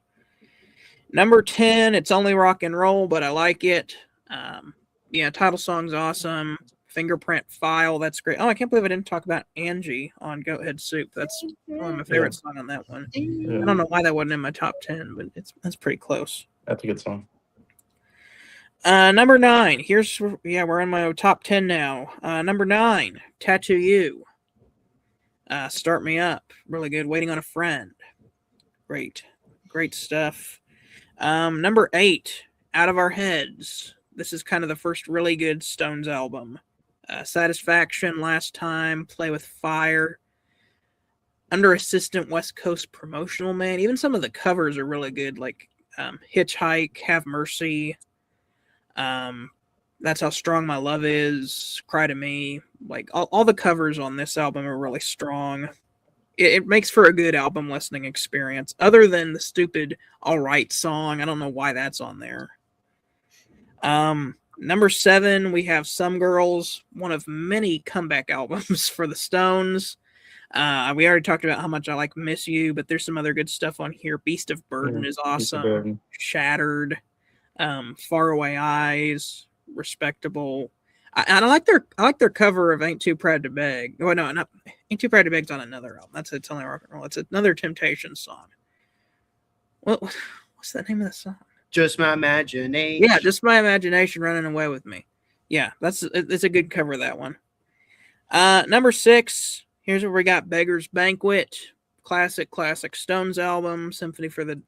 Number 10, It's Only Rock and Roll, but I like it. Title song's awesome. Fingerprint File, that's great. Oh, I can't believe I didn't talk about Angie on Goathead Soup. That's one of my favorite songs on that one. Yeah. I don't know why that wasn't in my top 10, but that's pretty close. That's a good song. Number 9. We're in my top 10 now. Number 9, Tattoo You. Start Me Up, really good. Waiting on a Friend, great stuff. Number 8, Out of Our Heads. This is kind of the first really good Stones album. Satisfaction, Last Time, Play with Fire, Under Assistant, West Coast Promotional Man. Even some of the covers are really good, like Hitchhike, Have Mercy, That's How Strong My Love Is, Cry to Me. Like all the covers on this album are really strong. It makes for a good album listening experience, other than the stupid All Right song. I don't know why that's on there. Number 7, we have Some Girls, one of many comeback albums for the Stones. We already talked about how much I like Miss You, but there's some other good stuff on here. Beast of Burden is awesome. Shattered, Faraway Eyes, Respectable. I like their cover of Ain't Too Proud to Beg. Oh no, not Ain't Too Proud to Beg's on another album. It's Only Rock and Roll. It's another Temptations song. What's the name of the song? Just My Imagination. Yeah, Just My Imagination Running Away with Me. Yeah, it's a good cover of that one. Number 6, here's where we got Beggar's Banquet. Classic Stones album. Sympathy for the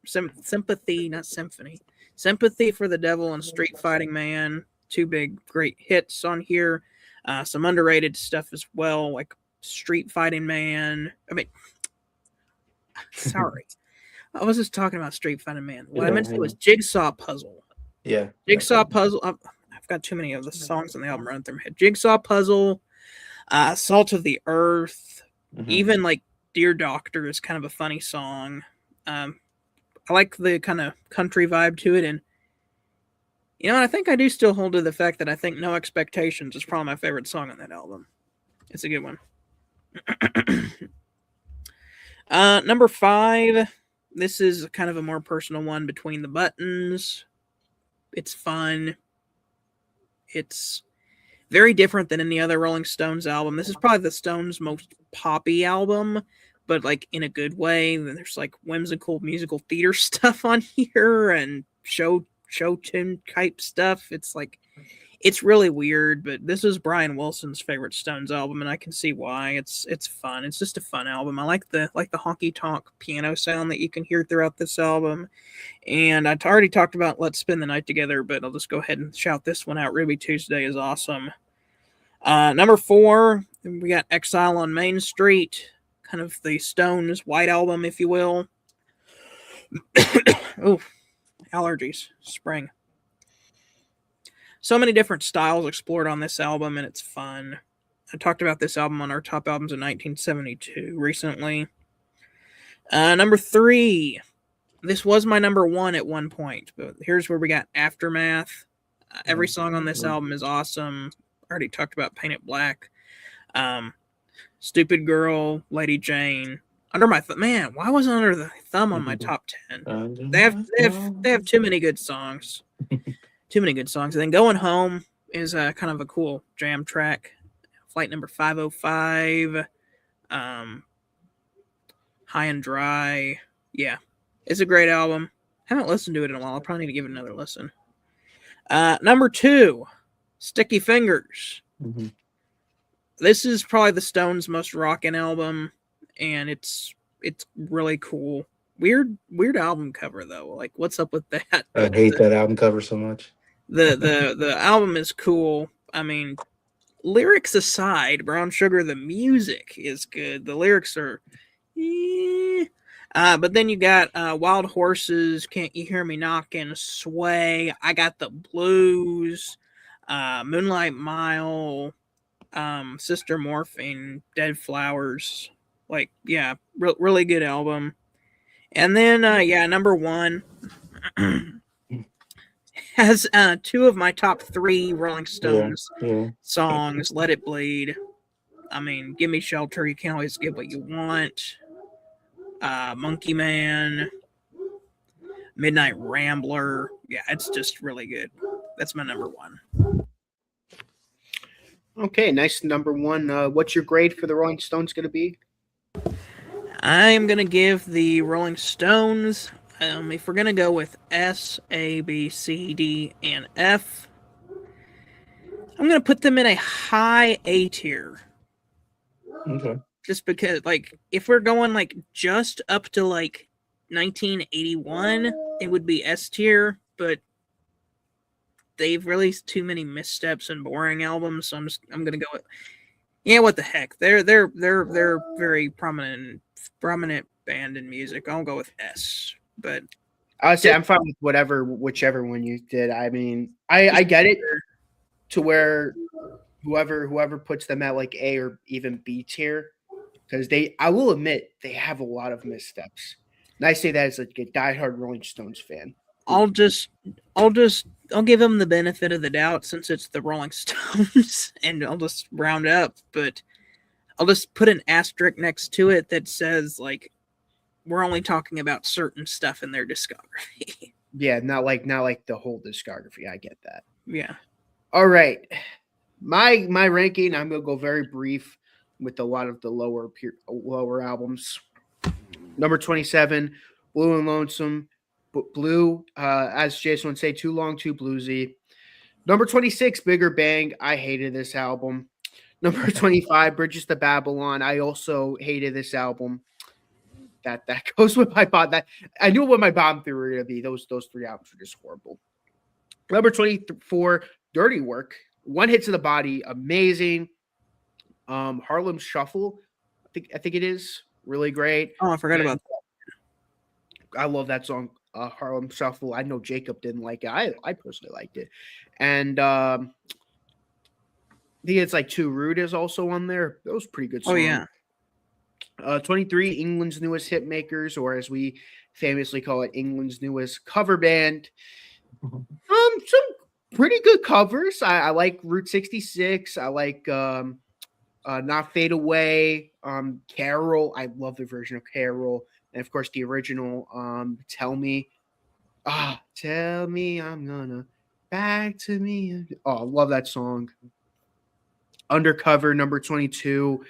Devil and Street Fighting Man. 2 big great hits on here. Some underrated stuff as well, like Street Fighting Man. Sorry. I was just talking about Street Fighter Man. What I meant to say was Jigsaw Puzzle. Yeah. Jigsaw Puzzle. I've got too many of the songs on the album running through my head. Jigsaw Puzzle, Salt of the Earth, even like Dear Doctor is kind of a funny song. I like the kind of country vibe to it, and I think I do still hold to the fact that I think No Expectations is probably my favorite song on that album. It's a good one. Number 5. This is kind of a more personal one, Between the Buttons. It's fun. It's very different than any other Rolling Stones album. This is probably the Stones' most poppy album, but like in a good way. There's like whimsical musical theater stuff on here and show tune type stuff. It's really weird, but this is Brian Wilson's favorite Stones album, and I can see why. It's fun. It's just a fun album. I like the honky tonk piano sound that you can hear throughout this album. And I already talked about Let's Spend the Night Together, but I'll just go ahead and shout this one out. Ruby Tuesday is awesome. Number 4, we got Exile on Main Street, kind of the Stones' White Album, if you will. Oh, allergies, spring. So many different styles explored on this album, and it's fun. I talked about this album on our top albums in 1972 recently. Number 3. This was my number 1 at one point, but here's where we got Aftermath. Every song on this album is awesome. I already talked about Paint It Black. Stupid Girl, Lady Jane. Under My Thumb. Man, why wasn't Under the Thumb on my top 10? They have too many good songs. Too many good songs. And then Going Home is kind of a cool jam track. Flight Number 505. High and Dry. Yeah. It's a great album. Haven't listened to it in a while. I'll probably need to give it another listen. Number 2, Sticky Fingers. Mm-hmm. This is probably the Stones' most rockin' album, and it's really cool. Weird album cover though. Like, what's up with that? I hate that album cover so much. The album is cool. I mean, lyrics aside, Brown Sugar, the music is good. The lyrics are, but then you got Wild Horses, Can't You Hear Me Knocking, Sway, I Got the Blues, Moonlight Mile, Sister Morphine, Dead Flowers. Like, yeah, really good album. And then, number 1 has 2 of my top 3 Rolling Stones songs. Let It Bleed. I mean, Give Me Shelter, You Can't Always Get What You Want. Monkey Man. Midnight Rambler. Yeah, it's just really good. That's my number 1. Okay, nice number 1. What's your grade for the Rolling Stones going to be? I'm going to give the Rolling Stones, if we're going to go with S, A, B, C, D, and F, I'm going to put them in a high A tier. Okay. Just because, like, if we're going, like, just up to, like, 1981, it would be S tier, but they've released too many missteps and boring albums, so I'm going to go with, what the heck. They're very prominent band in music. I'll go with S. But I would say I'm fine with whichever one you did. I mean, I get it to where whoever puts them at like A or even B tier, because I will admit they have a lot of missteps. And I say that as like a diehard Rolling Stones fan. I'll give them the benefit of the doubt since it's the Rolling Stones, and I'll just round up, but I'll just put an asterisk next to it that says, like, we're only talking about certain stuff in their discography. Yeah, not like the whole discography. I get that. Yeah. All right. My ranking, I'm going to go very brief with a lot of the lower albums. Number 27, Blue and Lonesome. Blue, as Jason would say, too long, too bluesy. Number 26, Bigger Bang. I hated this album. Number 25, Bridges to Babylon. I also hated this album. That goes with my bottom. That I knew what my bottom 3 were going to be. Those 3 albums were just horrible. Number 24, Dirty Work. One Hit to the Body, amazing. Harlem Shuffle, I think it is really great. Oh, I forgot about that. I love that song, Harlem Shuffle. I know Jacob didn't like it. I personally liked it, and I think it's like Too Rude is also on there. That was pretty good song. Oh yeah. 23, England's newest hit makers, or as we famously call it, England's newest cover band. Some pretty good covers. I like Route 66. I like Not Fade Away. Carol. I love the version of Carol, and of course the original. Tell Me. Tell me I'm gonna back to me. Oh, I love that song. Undercover, number 22.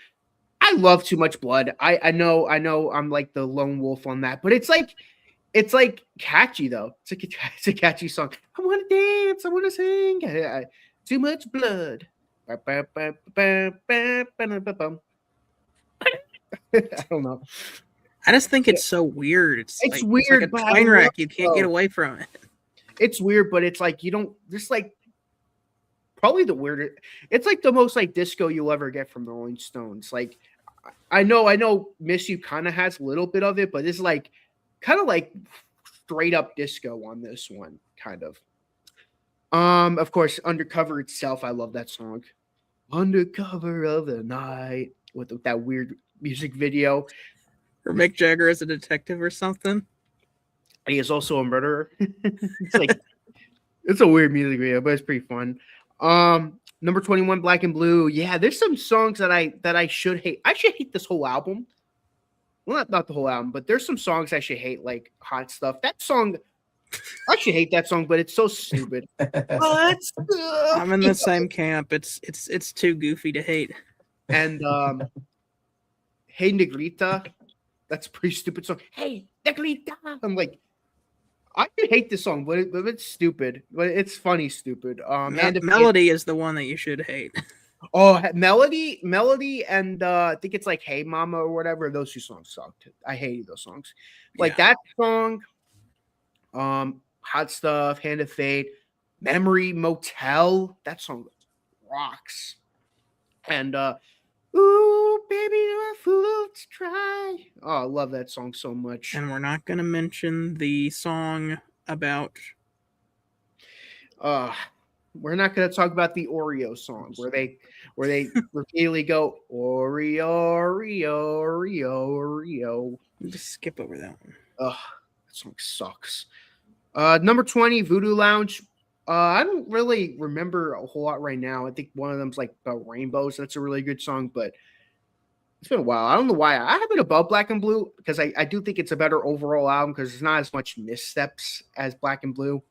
I love Too Much Blood. I know I'm like the lone wolf on that, but it's like catchy though. It's a catchy song. I want to dance. I want to sing. Too much blood. I don't know. I just think it's so weird. It's weird, like but a train wreck. You can't get away from it. It's weird, but it's like you don't just like probably the weirdest. It's like the most like disco you'll ever get from the Rolling Stones. Like I know Miss You kind of has a little bit of it, but it's like kind of like straight up disco on this one, kind of. Of course, Undercover itself, I love that song. Undercover of the night with that weird music video. Or Mick Jagger as a detective or something. He is also a murderer. It's like it's a weird music video, but it's pretty fun. Number 21, Black and Blue. Yeah, there's some songs that I should hate. I should hate this whole album. Well, not the whole album, but there's some songs I should hate, like Hot Stuff. That song, I should hate that song, but it's so stupid. Hot Stuff. I'm in the same camp. It's too goofy to hate. And Hey Negrita, that's a pretty stupid song. Hey Negrita. I'm like, I could hate this song, but it's stupid. But it's funny, stupid. Melody is the one that you should hate. Oh, Melody, and I think it's like Hey Mama or whatever. Those two songs sucked. I hated those songs. Like that song, Hot Stuff, Hand of Fate, Memory Motel. That song rocks. And ooh, baby, you're a fool to try. Oh, I love that song so much. And we're not gonna mention the song about we're not going to talk about the Oreo song where they repeatedly go Oreo, Oreo, Oreo, Oreo. Just skip over that one. Ugh, that song sucks. Number 20, Voodoo Lounge. I don't really remember a whole lot right now. I think one of them's like about rainbows. That's a really good song, but it's been a while. I don't know why. I have it above Black and Blue because I do think it's a better overall album because there's not as much missteps as Black and Blue.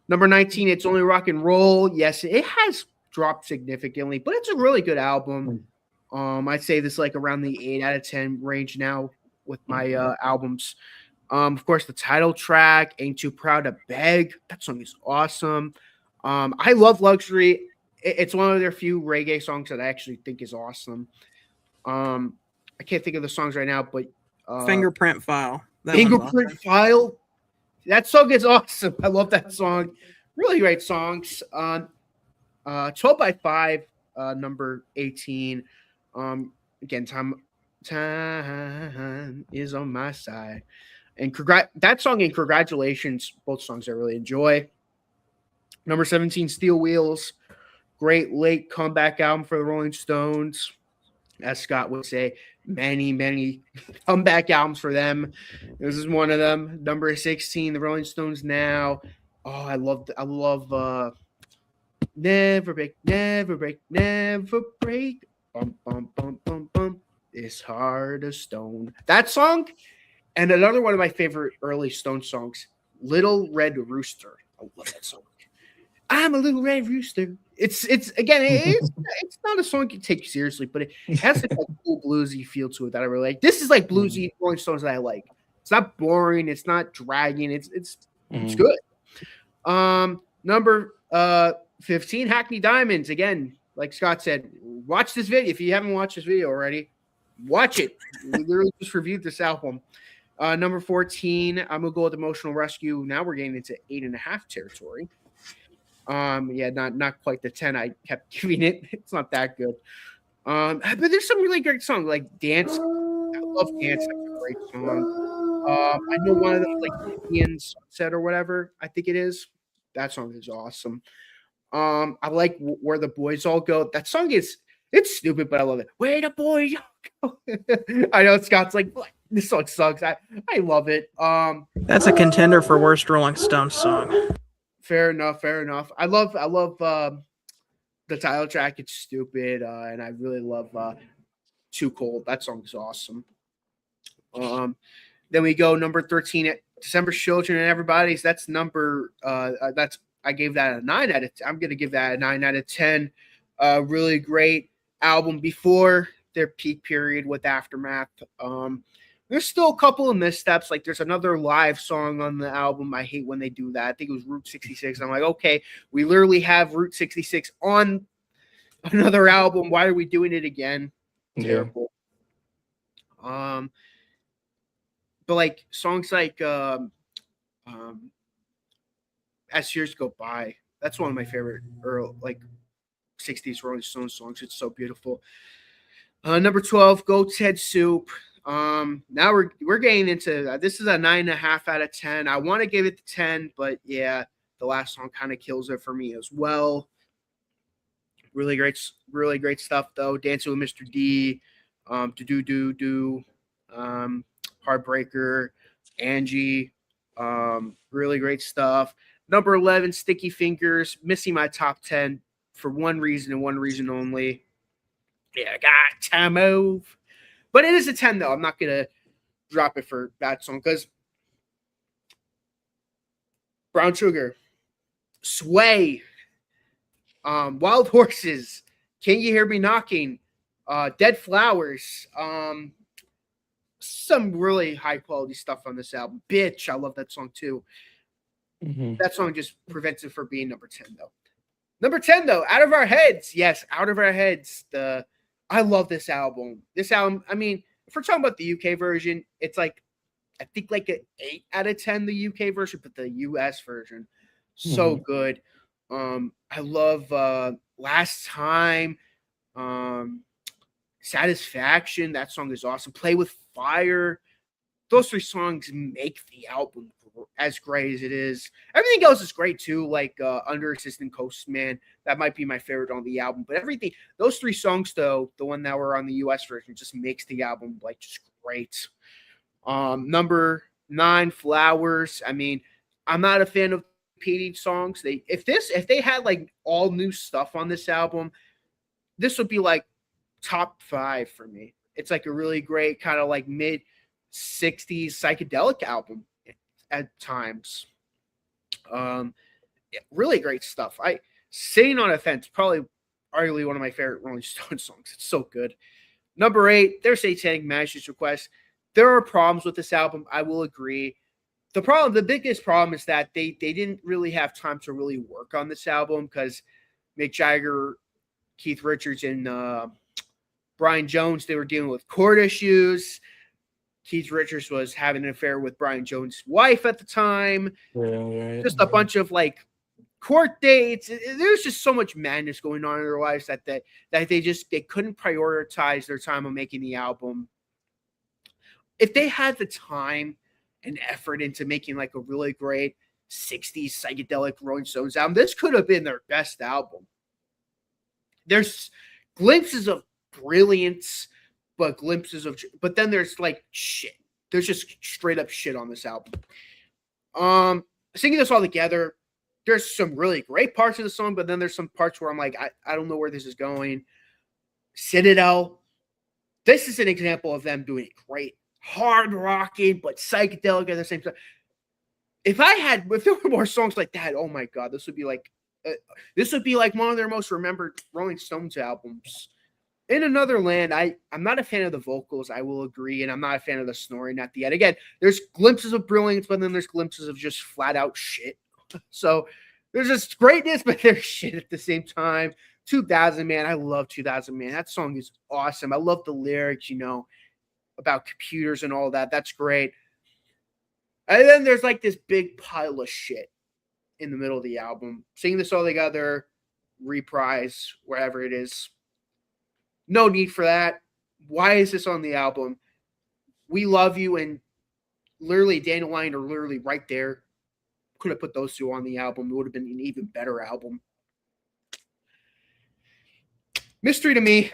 Number 19, It's Only Rock and Roll. Yes, it has dropped significantly, but it's a really good album. I'd say this like around the 8 out of 10 range now with my albums. Of course, the title track, Ain't Too Proud to Beg. That song is awesome. I love Luxury. It's one of their few reggae songs that I actually think is awesome. I can't think of the songs right now, but Fingerprint File. Fingerprint File. That song is awesome. I love that song. Really great songs. 12 by 5, number 18. Again, time is on my side. And that song and Congratulations, both songs I really enjoy. Number 17, Steel Wheels. Great late comeback album for the Rolling Stones. As Scott would say, many comeback albums for them. This is one of them. Number 16, the Rolling Stones Now. Oh, I love Never Break, Never Break, Never Break. Bum, bum, bum, bum, bum. This heart of stone. That song, and another one of my favorite early Stone songs, Little Red Rooster. I love that song. I'm a little red rooster. It's not a song you take seriously, but it has like a cool bluesy feel to it that I really like. This is like bluesy Rolling Stones that I like. It's not boring. It's not dragging. It's good. Number 15, Hackney Diamonds. Again, like Scott said, watch this video. If you haven't watched this video already, watch it. We literally just reviewed this album. Number 14, I'm gonna go with Emotional Rescue. Now we're getting into 8.5 territory. Not quite the 10 I kept giving it. It's not that good. But there's some really great songs like Dance. I love Dance. That's a great song. I know one of them like Indian Sunset or whatever. I think it is. That song is awesome. I like Where the Boys All Go. That song is It's stupid, but I love it. Where the boys go? I know Scott's like, what? This song sucks. I love it. That's a contender for worst Rolling Stones song. Fair enough. Fair enough. I love the title track. It's stupid, and I really love Too Cold. That song is awesome. Then we go number 13 at December's Children and Everybody's. That's number that's I gave that a 9 out of 10. I'm gonna give that a 9 out of 10. Really great album before their peak period with Aftermath. There's still a couple of missteps. Like there's another live song on the album. I hate when they do that. I think it was Route 66. I'm like, okay, we literally have Route 66 on another album. Why are we doing it again? Terrible. But like songs like As Years Go By, that's one of my favorite like 60s Rolling Stones songs. It's so beautiful. Number 12, Goat's Head Soup. Now we're getting into this is a 9.5 out of 10. I want to give it the 10, but yeah, the last song kind of kills it for me as well. Really great stuff though. Dancing with Mr. D, do Heartbreaker, Angie, really great stuff. Number 11, Sticky Fingers, missing my top 10 for one reason and one reason only. Yeah, got to move. But it is a 10 though. I'm not gonna drop it for that song because Brown Sugar, Sway, Wild Horses, Can You Hear Me Knocking, Dead Flowers, some really high quality stuff on this album. Bitch, I love that song too. Mm-hmm. That song just prevents it from being number 10 though. Number 10 though, Out of Our Heads. Yes, Out of Our Heads. I love this album. This album, I mean, if we're talking about the UK version, it's like I think like an 8 out of 10 the UK version, but the US version, so good. I love Last Time, Satisfaction. That song is awesome. Play with Fire. Those 3 songs make the album as great as it is. Everything else is great too, like Under Assistant Coastman. That might be my favorite on the album. But everything, those 3 songs though, the one that were on the US version, just makes the album like just great. Number 9, Flowers. I mean, I'm not a fan of repeating songs. If they had like all new stuff on this album, this would be like top 5 for me. It's like a really great kind of like mid 60s psychedelic album at times. Yeah, really great stuff. Sitting on a Fence, probably arguably one of my favorite Rolling Stones songs. It's so good. Number 8, their Satanic Majesty's Request. There are problems with this album. I will agree. The biggest problem is that they didn't really have time to really work on this album because Mick Jagger, Keith Richards, and Brian Jones, they were dealing with court issues. Keith Richards was having an affair with Brian Jones' wife at the time. Right. Just a bunch of like court dates. There's just so much madness going on in their lives that they couldn't prioritize their time on making the album. If they had the time and effort into making like a really great 60s psychedelic Rolling Stones album, this could have been their best album. There's glimpses of brilliance, but then there's like shit. There's just straight up shit on this album. Singing this all together, there's some really great parts of the song, but then there's some parts where I'm like, I don't know where this is going. Citadel, this is an example of them doing it great. Hard rocking, but psychedelic at the same time. If there were more songs like that, oh my God, this would be like one of their most remembered Rolling Stones albums. In Another Land, I'm not a fan of the vocals, I will agree, and I'm not a fan of the snoring at the end. Again, there's glimpses of brilliance, but then there's glimpses of just flat out shit. So there's just greatness, but there's shit at the same time. 2000 Man, I love 2000 Man. That song is awesome. I love the lyrics, about computers and all that. That's great. And then there's like this big pile of shit in the middle of the album. Singing This All Together, Reprise, wherever it is. No need for that. Why is this on the album? We Love You and literally Dandelion are literally right there. Could have put those 2 on the album. It would have been an even better album. Mystery to Me.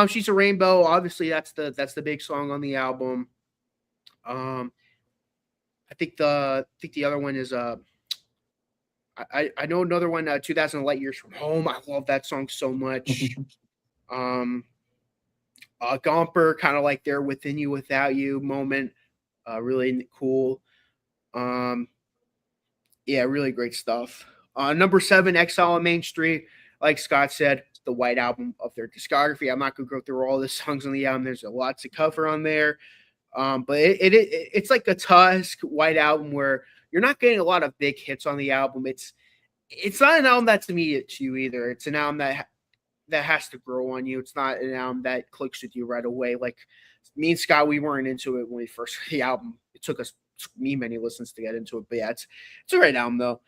She's a Rainbow. Obviously, that's the big song on the album. I think the other one is I know another one, 2000 Light Years from Home. I love that song so much. Um, Gomper, kind of like There Within You Without You moment. Really cool. Um, yeah, really great stuff. Number 7, Exile on Main Street. Like Scott said, the white album of their discography. I'm not gonna go through all the songs on the album. There's a lot to cover on there. But it's like a Tusk white album where you're not getting a lot of big hits on the album. It's not an album that's immediate to you either. It's an album that has to grow on you. It's not an album that clicks with you right away. Like me and Scott, we weren't into it when we first heard the album. It took me many listens to get into it. But yeah, it's a great album though.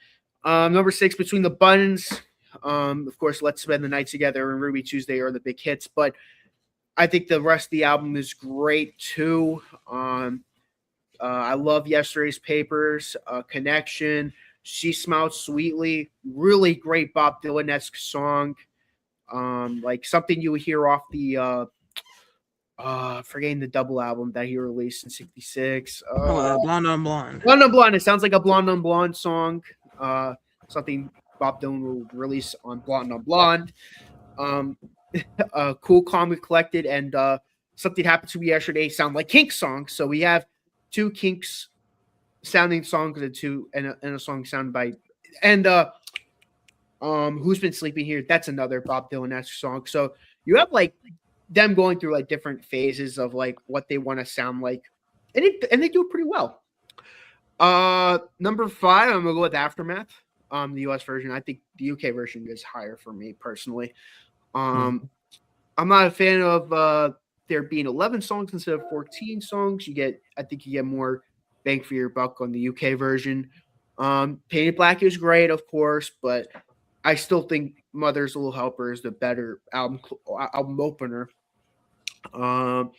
Number 6, Between the Buttons. Of course, Let's Spend the Night Together and Ruby Tuesday are the big hits, but I think the rest of the album is great too. I love Yesterday's Papers, Connection, She Smiled Sweetly, really great Bob Dylan-esque song. Like something you would hear off the forgetting the double album that he released in '66. Blonde on Blonde. Blonde on Blonde. It sounds like a Blonde on Blonde song. Something Bob Dylan will release on Blonde on Blonde. Cool, Calm, and Collected, and Something Happened to Me Yesterday sound like Kinks songs. So we have 2 Kinks sounding songs and a song sounded by Who's Been Sleeping Here. That's another Bob Dylan-esque song. So you have like them going through like different phases of like what they want to sound like, and they do it pretty well. Number 5, I'm gonna go with Aftermath. The US version. I think the UK version is higher for me personally. I'm not a fan of there being 11 songs instead of 14 songs. I think you get more bang for your buck on the UK version. Painted Black is great, of course, but I still think Mother's Little Helper is the better album opener. But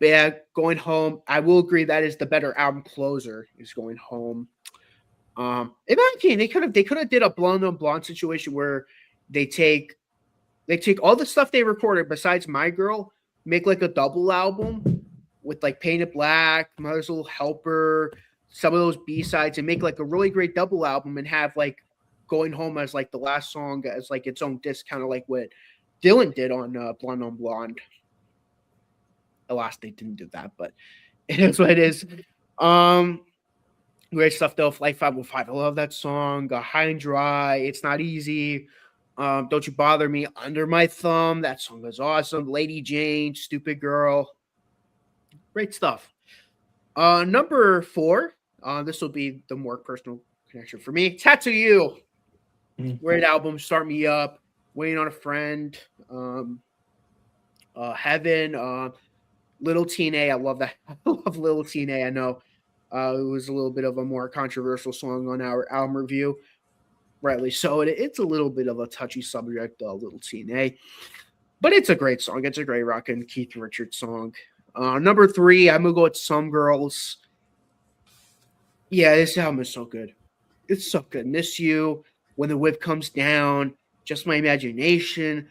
yeah, Going Home, I will agree that is the better album closer, is Going Home. In my opinion, they could have did a Blonde on Blonde situation where they take all the stuff they recorded besides My Girl, make like a double album with like Painted Black, Mother's Little Helper, some of those B-sides, and make like a really great double album and have like Going Home as like the last song as like its own disc, kind of like what Dylan did on Blonde on Blonde. Alas, they didn't do that, but it is what it is. Great stuff though. Flight 505, I love that song. High and Dry, It's Not Easy. Don't You Bother Me, Under My Thumb. That song is awesome. Lady Jane, Stupid Girl. Great stuff. Number 4, this will be the more personal connection for me. Tattoo You. Great album. Start Me Up. Waiting on a Friend. Heaven. Little Teen A. I love that. I love Little Teen A. I know it was a little bit of a more controversial song on our album review. Rightly so. It's a little bit of a touchy subject, Little Teen A. But it's a great song. It's a great rockin' Keith Richards song. Number 3, I'm going to go with Some Girls. Yeah, this album is so good. It's so good. Miss You, When the Whip Comes Down, Just My Imagination.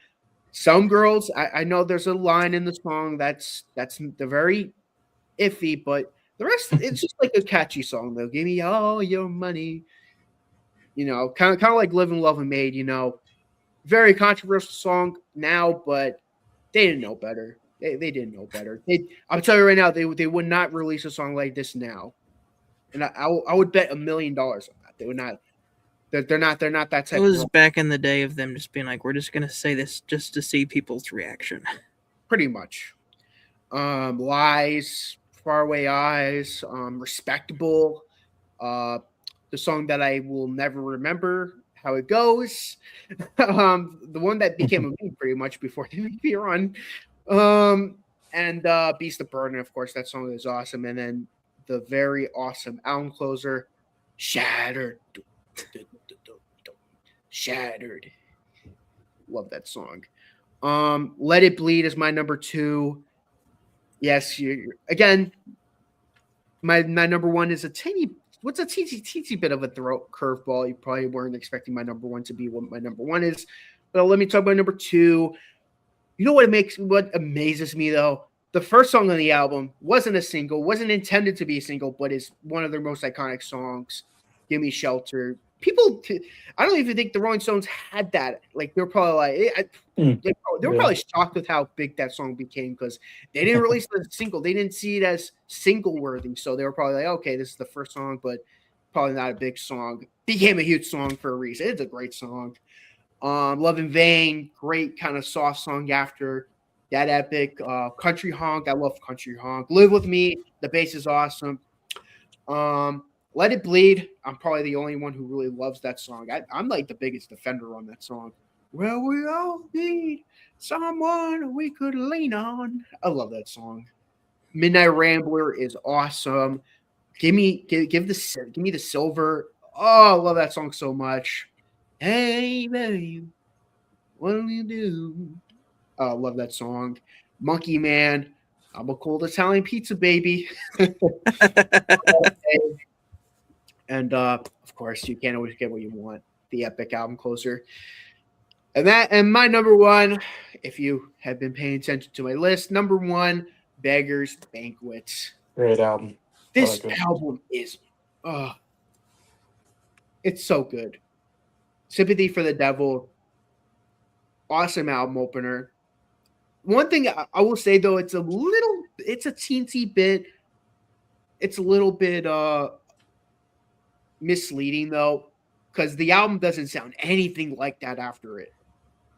Some Girls, I know there's a line in the song that's the very iffy, but the rest, it's just like a catchy song, though. Give me all your money. You know, kind of like Live and Love and Made, you know. Very controversial song now, but they didn't know better. They didn't know better. I'll tell you right now, they would not release a song like this now. And I would bet $1 million on that. They would not. They're not that type. It was back in the day of them just being like, we're just gonna say this just to see people's reaction. Pretty much. Lies, Faraway Eyes, Respectable. The song that I will never remember how it goes. The one that became a meme pretty much before the movie run. And Beast of Burden, of course, that song is awesome. And then the very awesome album closer, Shattered. Shattered. Love that song. Let It Bleed is my number 2. Yes, again, my number 1 is a teensy bit of a throat curveball. You probably weren't expecting my number 1 to be what my number 1 is. But let me talk about number 2. You know what amazes me though? The first song on the album wasn't a single, wasn't intended to be a single, but is one of their most iconic songs. "Give Me Shelter." I don't even think the Rolling Stones had that. Like they're probably Mm, they were yeah. probably shocked with how big that song became because they didn't release it as a single. They didn't see it as single worthy, so they were probably like, okay, this is the first song, but probably not a big song. Became a huge song for a reason. It's a great song. Love in Vain, great kind of soft song after that epic. Country Honk, I love Country Honk. Live With Me, the bass is awesome. Let It Bleed, I'm probably the only one who really loves that song. I'm like the biggest defender on that song. Well, we all need someone we could lean on. I love that song. Midnight Rambler is awesome. Give me the silver. Oh, I love that song so much. Hey, babe, what do you do? Oh, I love that song. Monkey Man, I'm a cold Italian pizza baby. And of course, you can't always get what you want. The epic album closer. And my number one, if you have been paying attention to my list, number one, Beggars Banquet. Great album. I This like it. album is, it's so good. Sympathy for the Devil, awesome album opener. One thing I will say though, it's a teensy bit, it's a little bit misleading though, because the album doesn't sound anything like that after it.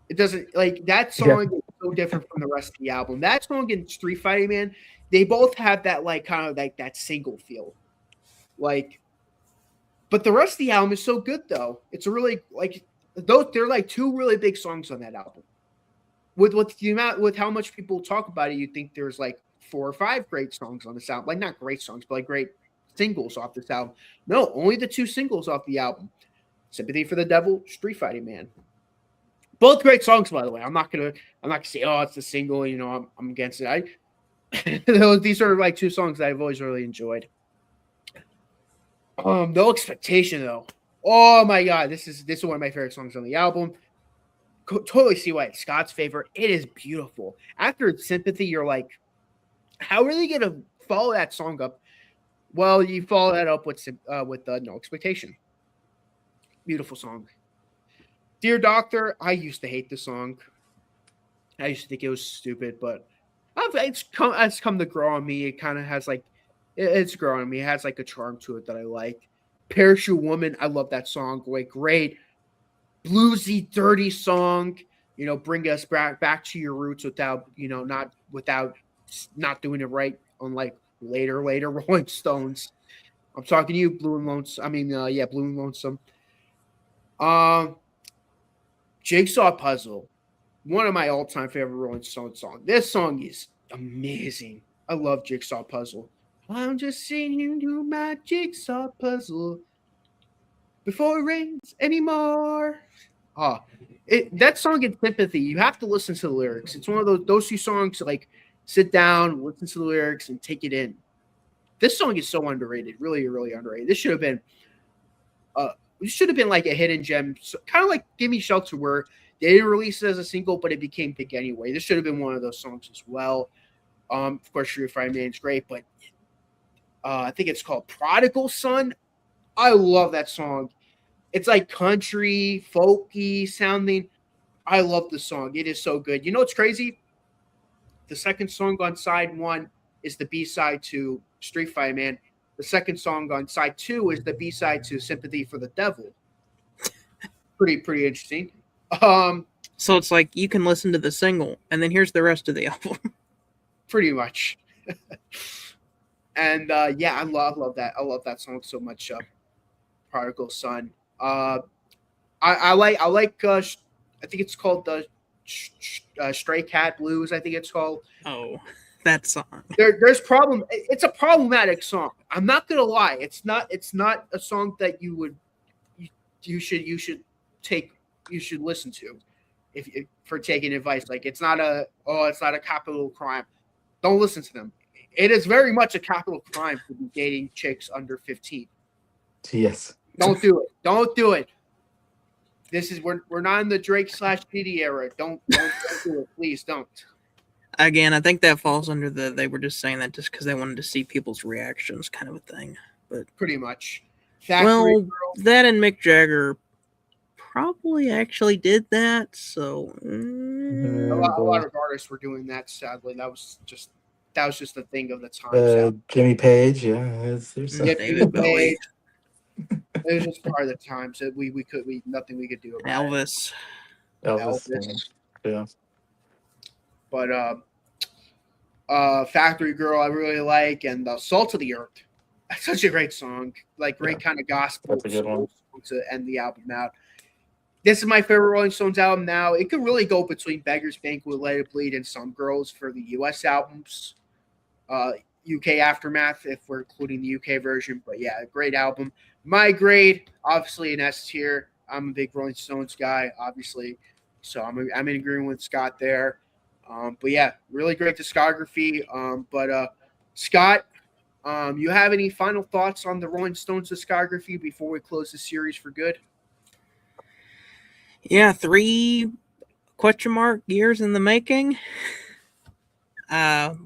It doesn't like that Yeah. song is so different from the rest of the album. That song and Street Fighting Man, they both have that like kind of like that single feel. Like, but the rest of the album is so good though. It's a really like those they're like two really big songs on that album. With how much people talk about it, you think there's like 4 or 5 great songs on this album. Like not great songs, but like great singles off this album. No, only the 2 singles off the album. Sympathy for the Devil, Street Fighting Man. Both great songs, by the way. I'm not gonna say, oh, it's the single, you know, I'm against it. These are like 2 songs that I've always really enjoyed. No Expectation though. Oh my god, this is one of my favorite songs on the album. Totally see why it's Scott's favorite. It is beautiful. After Sympathy, you're like, how are they gonna follow that song up? Well, you follow that up with No Expectation. Beautiful song. Dear Doctor, I used to hate the song. I used to think it was stupid, but it's come to grow on me. It kind of has like it's growing on me. It has like a charm to it that I like. Parachute Woman, I love that song. Like great bluesy, dirty song. You know, bring us back to your roots without not doing it right. Unlike later Rolling Stones. I'm talking to you, Blue and Lonesome. Blue and Lonesome. Jigsaw Puzzle, one of my all-time favorite Rolling Stones songs. This song is amazing. I love Jigsaw Puzzle. I'm just singing to my jigsaw puzzle before it rains anymore. That song in Sympathy, you have to listen to the lyrics. It's one of those 2 songs like sit down, listen to the lyrics, and take it in. This song is so underrated, really, really underrated. This should have been like a hidden gem, kind of like "Give Me Shelter," where they didn't release it as a single, but it became big anyway. This should have been one of those songs as well. Of course, Street Fighting Man is great, but I think it's called "Prodigal Son." I love that song. It's like country, folky sounding. I love the song. It is so good. You know what's crazy? The second song on side 1 is the B-side to Street Fighting Man. The second song on side 2 is the B-side to Sympathy for the Devil. Pretty interesting. So it's like you can listen to the single, and then here's the rest of the album. Pretty much. And yeah, I love that. I love that song so much. Prodigal Son. I like. I think it's called the Stray Cat Blues. I think it's called. Oh, that song. There's problem. It's a problematic song. I'm not gonna lie. It's not a song that you should listen to if for taking advice. Like it's not a capital crime. Don't listen to them. It is very much a capital crime to be dating chicks under 15. Yes. Don't do it. Don't do it. we're not in the Drake / Diddy era. Don't do it, please don't. Again, I think that falls under they were just saying that just because they wanted to see people's reactions, kind of a thing. But Pretty much. Factory well, Girl. that and Mick Jagger probably actually did that. So A lot of artists were doing that. Sadly, that was just a thing of the time. Jimmy Page, yeah, there's Yeah, David Bowie, it was just part of the times that we nothing we could do about Elvis. Elvis. Yeah. But Factory Girl I really like, and Salt of the Earth. That's such a great song. Like great kind of gospel That's a good one. to end the album out. This is my favorite Rolling Stones album now. It could really go between Beggar's Banquet, Let It Bleed, and Some Girls for the US albums. UK Aftermath, if we're including the UK version. But yeah, great album. My grade, obviously an S tier. I'm a big Rolling Stones guy, obviously. So I'm in agreement with Scott there. But yeah, really great discography. Scott, you have any final thoughts on the Rolling Stones discography before we close the series for good? Yeah, 3 question mark years in the making.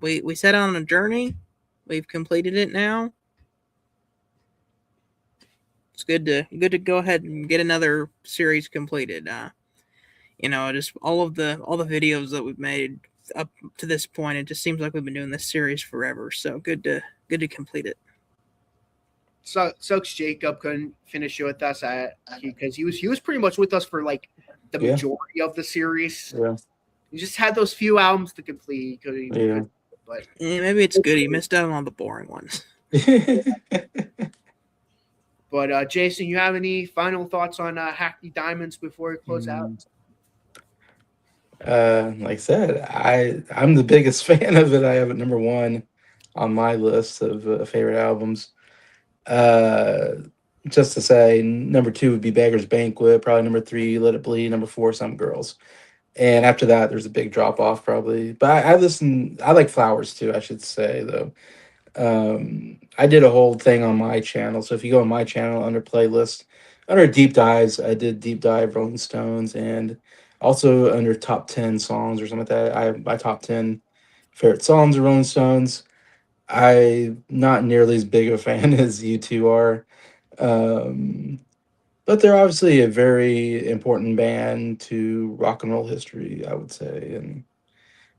We set on a journey. We've completed it now. It's good to go ahead and get another series completed. Just all the videos that we've made up to this point, it just seems like we've been doing this series forever. So good to complete it. Sucks Jacob couldn't finish it with us because he was pretty much with us for like the majority of the series. Yeah. He just had those few albums to complete. But maybe it's good. He missed out on the boring ones. But Jason, you have any final thoughts on Hackney Diamonds before we close out? Like I said, I'm the biggest fan of it. I have it number 1 on my list of favorite albums. Just to say, number 2 would be Beggar's Banquet. Probably number 3, Let It Bleed. Number 4, Some Girls. And after that, there's a big drop off probably. But I like Flowers too, I should say though. I did a whole thing on my channel. So if you go on my channel under playlist, under deep dives, I did deep dive Rolling Stones, and also under top 10 songs or something like that. I have my top 10 favorite songs of Rolling Stones. I'm not nearly as big of a fan as you two are. But they're obviously a very important band to rock and roll history, I would say.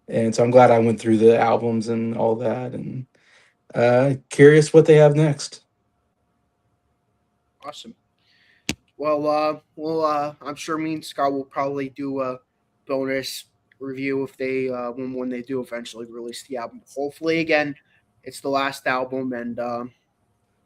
And so I'm glad I went through the albums and all that, and curious what they have next. Awesome. Well, I'm sure me and Scott will probably do a bonus review if they when they do eventually release the album. Hopefully, again, it's the last album, and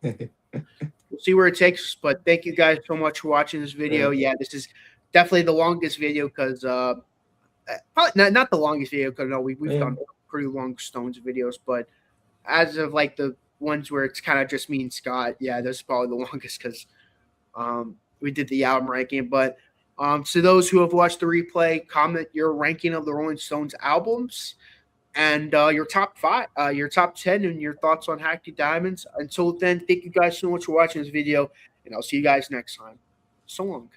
we'll see where it takes us. But thank you guys so much for watching this video. Yeah, this is definitely the longest video because probably not the longest video because we've done pretty long Stones videos, but as of like the ones where it's kind of just me and Scott, yeah, this is probably the longest because we did the album ranking. But to those who have watched the replay, comment your ranking of the Rolling Stones albums and your top 5, your top 10, and your thoughts on Hackney Diamonds. Until then, thank you guys so much for watching this video, and I'll see you guys next time. So long.